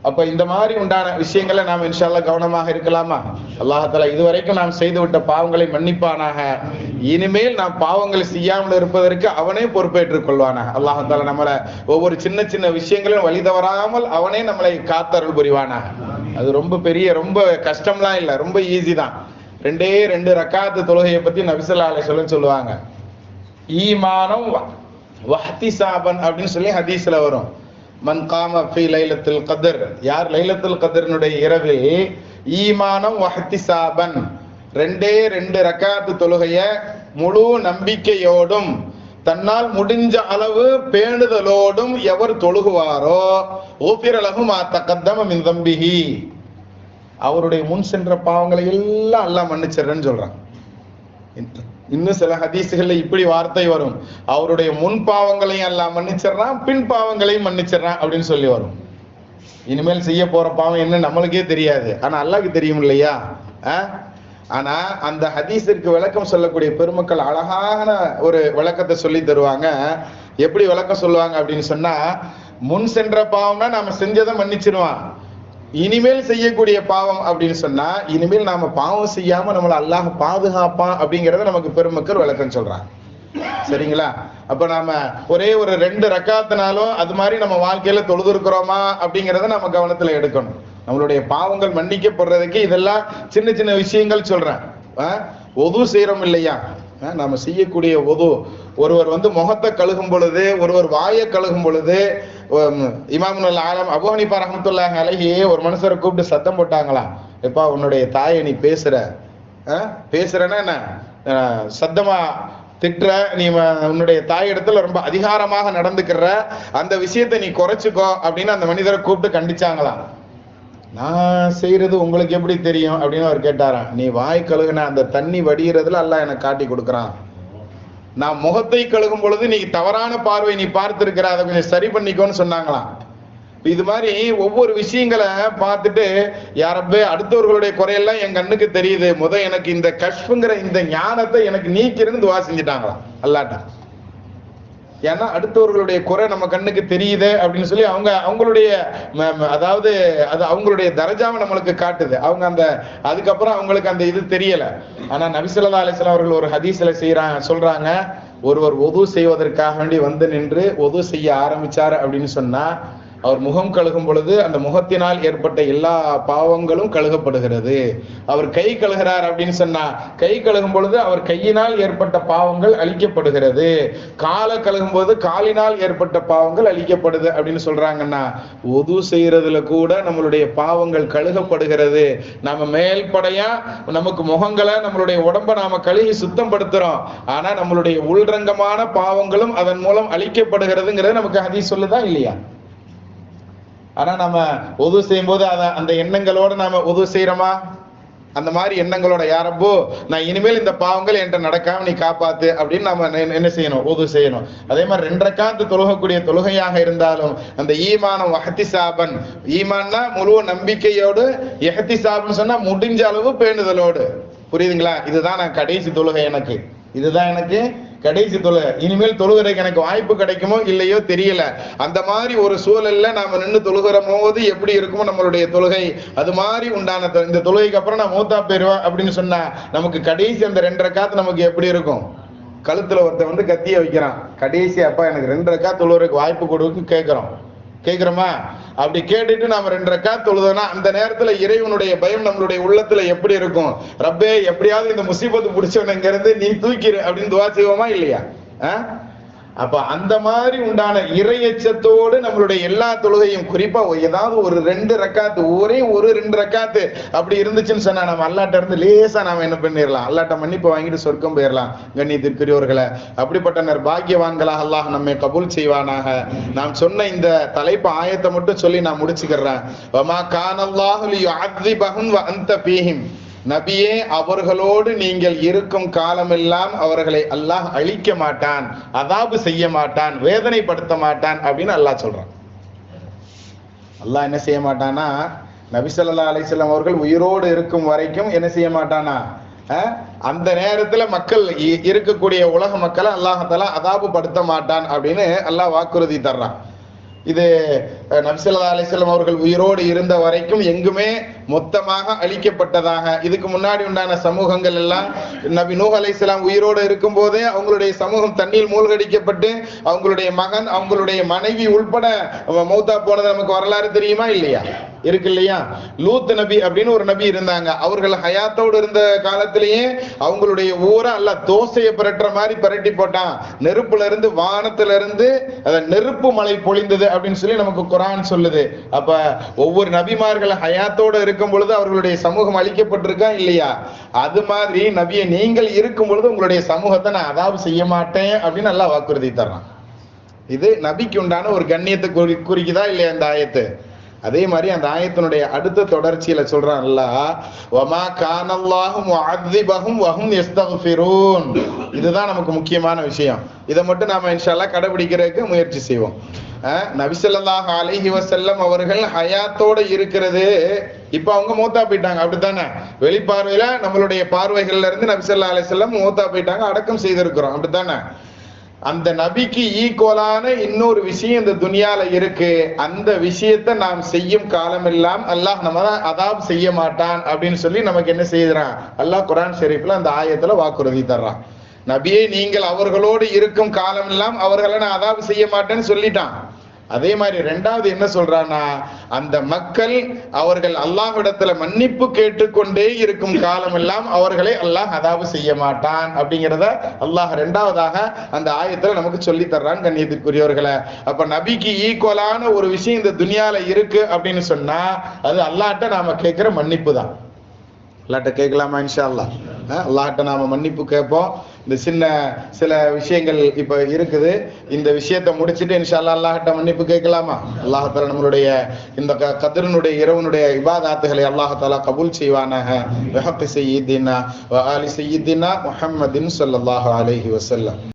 அப்ப இந்த மாதிரி உண்டான விஷயங்களை நாம் இன்ஷா அல்லாஹ் கவனமாக இருக்கலாமா? அல்லாஹ் தஆலா இதுவரைக்கும் நாம் செய்துவிட்ட பாவங்களை மன்னிப்பானாக. இனிமேல் நாம் பாவங்களை செய்யாமல் இருப்பதற்கு அவனே பொறுப்பேற்றுக் கொள்வானாக. அல்லாஹ் தஆலா நம்மளை ஒவ்வொரு சின்ன சின்ன விஷயங்களும் வழி தவறாமல் அவனே நம்மளை காத்தருள் புரிவானாக. அது ரொம்ப பெரிய ரொம்ப கஷ்டம்லாம் இல்லை, ரொம்ப ஈஸி தான். 2 ரக்காத்து தொழுகையை பத்தி நபி ஸல்லல்லாஹு அலைஹி வஸல்லம் சொல்லுவாங்க. ஈமானம் வஹ்திசாபன் அப்படின்னு சொல்லி ஹதீஸ்ல வரும். மன் காம ஃபீ லைலத்துல் கத்ர், யார் லைலத்துல் கத்ரினுடைய இரவில் ஈமானம் வஹ்திசாபன் 2 ரக்காத்து தொழுகைய முழு நம்பிக்கையோடும் தன்னால் முடிஞ்ச அளவு பேணுதலோடும் எவர் தொழுகுவாரோ ஊஃபிர லஹு மா தகத்தம மின் தம்பிஹி, அவருடைய முன் சென்ற பாவங்களை எல்லாம் அல்லாஹ் மன்னிச்சிடுறேன்னு சொல்றான். இன்னும் சில ஹதீஸ்கள்ல இப்படி வார்த்தை வரும், அவருடைய முன் பாவங்களையும் அல்லாஹ் மன்னிச்சிடறான், பின் பாவங்களையும் மன்னிச்சிடறான் அப்படின்னு சொல்லி வரும். இனிமேல் செய்ய போற பாவம் என்ன நம்மளுக்கே தெரியாது, ஆனா அல்லாஹ்க்கு தெரியும் இல்லையா? ஆனா அந்த ஹதீஸிற்கு விளக்கம் சொல்லக்கூடிய பெருமக்கள் அழகான ஒரு விளக்கத்தை சொல்லி தருவாங்க. எப்படி விளக்கம் சொல்லுவாங்க அப்படின்னு சொன்னா, முன் சென்ற பாவம்னா நாம செஞ்சதை மன்னிச்சிருவான், இனிமேல் செய்யக்கூடிய பாவம் அப்படின்னு சொன்னா இனிமேல் நாம பாவம் செய்யாம நம்மள அல்லாஹ் பாதுகாப்பான் அப்படிங்கறத நமக்கு பெருமக்கள் விளக்கம் சொல்றாங்க. சரிங்களா? அப்ப நாம ஒரே ஒரு 2 ரக்காத்துனாலும் அது மாதிரி நம்ம வாழ்க்கையில தொழுது இருக்கிறோமா அப்படிங்கறத நம்ம கவனத்துல எடுக்கணும். நம்மளுடைய பாவங்கள் மன்னிக்கப்படுறதுக்கு இதெல்லாம் சின்ன சின்ன விஷயங்கள் சொல்றேன். ஒது செய்யறோம் இல்லையா, நாம செய்யக்கூடிய ஒது, ஒருவர் முகத்தை கழுகும் பொழுது, ஒருவர் வாயை கழுகும் பொழுது, இமாமுல் ஆலம் அபூ ஹனீஃபா ரஹ்மத்துல்லாஹி அலைஹி ஒரு மனுஷரை கூப்பிட்டு சத்தம் போட்டாங்களாம், எப்பா உன்னுடைய தாயை நீ பேசுறன்னா என்ன சத்தமா திட்டுற, நீ உன்னுடைய தாய் இடத்துல ரொம்ப அதிகாரமாக நடந்துக்கிற, அந்த விஷயத்தை நீ குறைச்சுக்கோ அப்படின்னு அந்த மனிதரை கூப்பிட்டு கண்டிச்சாங்களாம். நான் செய்யறது உங்களுக்கு எப்படி தெரியும் அப்படின்னு அவர் கேட்டாராம். நீ வாய் கழுகுன அந்த தண்ணி வடிகிறதுல அல்லாஹ் எனக்கு காட்டி கொடுக்குறான், நான் முகத்தை கழுகும் பொழுது நீ தவறான பார்வை நீ பார்த்திருக்கிற, அதை கொஞ்சம் சரி பண்ணிக்கோன்னு சொன்னாங்களாம். இது மாதிரி ஒவ்வொரு விஷயங்களை பார்த்துட்டு யாரப்பே அடுத்தவர்களுடைய குறையெல்லாம் என் கண்ணுக்கு தெரியுது, எனக்கு இந்த கஷ்புங்கிற இந்த ஞானத்தை எனக்கு நீக்கிறன்னு துவா செஞ்சுட்டாங்களாம் அல்லாஹ்ட்ட. ஏன்னா அடுத்தவர்களுடைய குறை நம்ம கண்ணுக்கு தெரியுது அப்படின்னு சொல்லி அவங்களுடைய அதாவது அது அவங்களுடைய தரஜாவை நம்மளுக்கு காட்டுது. அவங்க அதுக்கப்புறம் அவங்களுக்கு அந்த இது தெரியல. ஆனா நபி ஸல்லல்லாஹு அலைஹி வஸல்லம் அவர்கள் ஒரு ஹதீஸ்ல சொல்றாங்க, ஒருவர் ஒது செய்வதற்காக வேண்டி வந்து நின்று ஒது செய்ய ஆரம்பிச்சாரு அப்படின்னு சொன்னா, அவர் முகம் கழுகும் பொழுது அந்த முகத்தினால் ஏற்பட்ட எல்லா பாவங்களும் கழுகப்படுகிறது. அவர் கை கழுகிறார் அப்படின்னு சொன்னா, கை கழுகும் பொழுது அவர் கையினால் ஏற்பட்ட பாவங்கள் அழிக்கப்படுகிறது. காலை கழுகும் போது காலினால் ஏற்பட்ட பாவங்கள் அழிக்கப்படுது அப்படின்னு சொல்றாங்கன்னா, ஒது செய்யறதுல கூட நம்மளுடைய பாவங்கள் கழுகப்படுகிறது. நம்ம மேல்படையா நமக்கு முகங்களை நம்மளுடைய உடம்ப நாம கழுகி சுத்தம் படுத்துறோம். ஆனா நம்மளுடைய உள்ரங்கமான பாவங்களும் அதன் மூலம் அழிக்கப்படுகிறதுங்கிறது நமக்கு ஹதீஸ் சொல்லுதா இல்லையா? ஆனா நம்ம உது செய்யும் போது அந்த எண்ணங்களோட நாம உது செய்யறோமா? அந்த மாதிரி எண்ணங்களோட, யாரப்போ நான் இனிமேல் இந்த பாவங்கள் என்கிட்ட நடக்காம நீ காப்பாத்து அப்படின்னு நம்ம என்ன செய்யணும்? உது செய்யணும். அதே மாதிரி 2 ரக்காத்து தொழுகக்கூடிய தொழுகையாக இருந்தாலும் அந்த ஈமானம் வஹ்திசாபன், ஈமான்னா முழு நம்பிக்கையோடு, இஹ்திசாபன் சொன்னா முடிஞ்ச அளவு பேணுதலோடு. புரியுதுங்களா? இதுதான் நான் கடைசி தொழுகை, இதுதான் எனக்கு கடைசி தொழுகை, இனிமேல் தொழுகிறதுக்கு எனக்கு வாய்ப்பு கிடைக்குமோ இல்லையோ தெரியல. அந்த மாதிரி ஒரு சூழல்ல நாம நின்று தொழுகிற போது எப்படி இருக்குமோ நம்மளுடைய தொழுகை, அது மாதிரி உண்டான இந்த தொழுகைக்கு அப்புறம் நான் மூத்தா போயிருவேன் அப்படின்னு சொன்னா நமக்கு கடைசி அந்த 2 ரக்காத்து நமக்கு எப்படி இருக்கும்? கழுத்துல ஒருத்தன் வந்து கத்திய வைக்கிறான், கடைசி அப்பா எனக்கு 2 ரக்காத்து தொழுகிறதுக்கு வாய்ப்பு கொடுக்கு கேட்கிறோமா? அப்படி கேட்டுட்டு நாம 2 ரக்காத் தொழுதோம்னா அந்த நேரத்துல இறைவனுடைய பயம் நம்மளுடைய உள்ளத்துல எப்படி இருக்கும்? ரப்பே எப்படியாவது இந்த முசீபத்து பிடிச்சவனுங்க இருந்து நீ தூக்கிடு அப்படின்னு துவா செய்வோமா இல்லையா? அப்ப அந்த மாதிரி உண்டான இறையச்சத்தோடு நம்மளுடைய எல்லா தொழுகையும், குறிப்பா ஏதாவது ஒரு 2 ரக்காத்து, ஒரே ஒரு 2 ரக்காத்து அப்படி இருந்துச்சுன்னு சொன்னா நம்ம அல்லாட்ட இருந்து லேசா நாம என்ன பண்ணிடலாம்? அல்லாட்ட மன்னிப்பு வாங்கிட்டு சொர்க்கம் போயிடலாம். கண்ணியத்திற்குரியவர்களே, அப்படிப்பட்ட பாக்கியவான்களாக அல்லாஹ் நம்மை கபூல் செய்வானாக. நாம் சொன்ன இந்த தலைப்பு ஆயத்தை மட்டும் சொல்லி நான் முடிச்சுக்கிறேன். வமா கானல்லாஹு லியுஅذிபஹும் வ அன்த ஃபீஹிம், நபியே அவர்களோடு நீங்கள் இருக்கும் காலமெல்லாம் அவர்களை அல்லாஹ் அழிக்க மாட்டான், அதாபு செய்ய மாட்டான், வேதனைப்படுத்த மாட்டான் அப்படின்னு அல்லாஹ் சொல்றான். அல்லாஹ் என்ன செய்ய மாட்டானா, நபி ஸல்லல்லாஹு அலைஹி வஸல்லம் அவர்கள் உயிரோடு இருக்கும் வரைக்கும் என்ன செய்ய மாட்டானா, அந்த நேரத்துல மக்கள் இருக்கக்கூடிய உலக மக்களை அல்லாஹ் தஆலா அதாபு படுத்த மாட்டான் அப்படின்னு அல்லாஹ் வாக்குறுதி தர்றான். இது நபி ஸல்லல்லாஹு அலைஹி வஸல்லம் அவர்கள் உயிரோடு இருந்த வரைக்கும் எங்குமே மொத்தமாக அழிக்கப்பட்டதாக. இதுக்கு முன்னாடி உண்டான சமூகங்கள் எல்லாம் நபி நூஹ் அலைஹிஸ்ஸலாம் உயிரோடு இருக்கும் போதே அவங்களுடைய சமூகம் தண்ணீர் மூழ்கடிக்கப்பட்டு அவங்களுடைய மகன் அவங்களுடைய மனைவி உள்பட மௌத்தா போனது நமக்கு வரலாறு தெரியுமா இல்லையா? இருக்கு இல்லையா? லூத் நபி அப்படின்னு ஒரு நபி இருந்தாங்க. அவர்கள் ஹயாத்தோடு இருந்த காலத்திலேயே அவங்களுடைய ஊரை அல்ல தோசையை பிரட்டுற மாதிரி பிரட்டி போட்டான். நெருப்புல இருந்து வானத்துல இருந்து நெருப்பு மழை பொழிந்தது அப்படின்னு சொல்லி நமக்கு குர்ஆன் சொல்லுது. அப்ப ஒவ்வொரு நபிமார்கள் ஹயாத்தோட இருக்கும் பொழுது அவர்களுடைய சமூகம் அழிக்கப்பட்டிருக்கா இல்லையா? அது மாதிரி நபியை நீங்கள் இருக்கும் பொழுது உங்களுடைய சமூகத்தை நான் அதாவது செய்ய மாட்டேன் அப்படின்னு அல்லாஹ் வாக்குறுதி தர்றான். இது நபிக்கு உண்டான ஒரு கண்ணியத்தை குறிக்குதா இல்லையா இந்த ஆயத்து? அதே மாதிரி அந்த ஆயத்தினுடைய அடுத்த தொடர்ச்சியில சொல்றான் அல்லாஹ், வமா கானல்லாஹு முஅذிபஹும் வஹும் யஸ்தக்ஃபிரூன். இதுதான் நமக்கு முக்கியமான விஷயம். இதை மட்டும் நாம இன்ஷா அல்லாஹ் கடைபிடிக்கிறதுக்கு முயற்சி செய்வோம். நபி ஸல்லல்லாஹு அலைஹி வஸல்லம் அவர்கள் ஹயாத்தோட இருக்கிறது, இப்ப அவங்க மூத்தா போயிட்டாங்க, அப்படித்தானே? வெளிப்பார்வையில நம்மளுடைய பார்வைகள்ல இருந்து நபி ஸல்லல்லாஹு அலைஹி வஸல்லம் மூத்தா போயிட்டாங்க, அடக்கம் செய்திருக்கிறோம், அப்படித்தானே? அந்த நபிக்கு ஈக்குவலான இன்னொரு விஷயம் இந்த துனியால இருக்கு. அந்த விஷயத்தை நாம் செய்யும் காலமெல்லாம் அல்லாஹ் நம்ம அதாப் செய்ய மாட்டான் அப்படின்னு சொல்லி நமக்கு என்ன செய்யறான்? அல்லாஹ் குர்ஆன் ஷரீஃப்ல அந்த ஆயத்துல வாக்குறுதி தர்றான். நபியே நீங்கள் அவர்களோடு இருக்கும் காலமெல்லாம் அவர்களை நான் அதாப் செய்ய மாட்டேன்னு சொல்லிட்டான். அதே மாதிரி 2வது என்ன சொல்றான்னா, அந்த மக்கள் அவர்கள் அல்லாஹ்விடத்துல மன்னிப்பு கேட்டுக்கொண்டே இருக்கும் காலமெல்லாம் அவர்களை அல்லாஹ் அதாபு செய்ய மாட்டான் அப்படிங்கிறத அல்லாஹ் 2வதாக அந்த ஆயத்துல நமக்கு சொல்லி தர்றான். கண்ணியத்திற்குரியவர்களே, அப்ப நபிக்கு ஈக்குவலான ஒரு விஷயம் இந்த துனியால இருக்கு அப்படின்னு சொன்னா அது அல்லாஹ்ட்ட நாம கேட்கிற மன்னிப்பு தான். அல்லாஹ்ட்ட கேட்கலாமா? இன்ஷா அல்லாஹ் அல்லாஹ்ட்ட நாம மன்னிப்பு கேட்போம். இந்த சில விஷயங்கள் இப்ப இருக்குது, இந்த விஷயத்தை முடிச்சுட்டு இன்ஷா அல்லாஹ் அல்லாஹ்ட்ட மன்னிப்பு கேட்கலாமா? அல்லாஹ் தஆலா நம்மளுடைய இந்த கத்ருனுடைய இரவுனுடைய இபாதத்துகளை அல்லாஹ் தஆலா கபூல் செய்வானாக. பிஹக்கி சய்யிதினா வ ஆலி சய்யிதினா முஹம்மதின் ஸல்லல்லாஹு அலைஹி வஸல்லம்.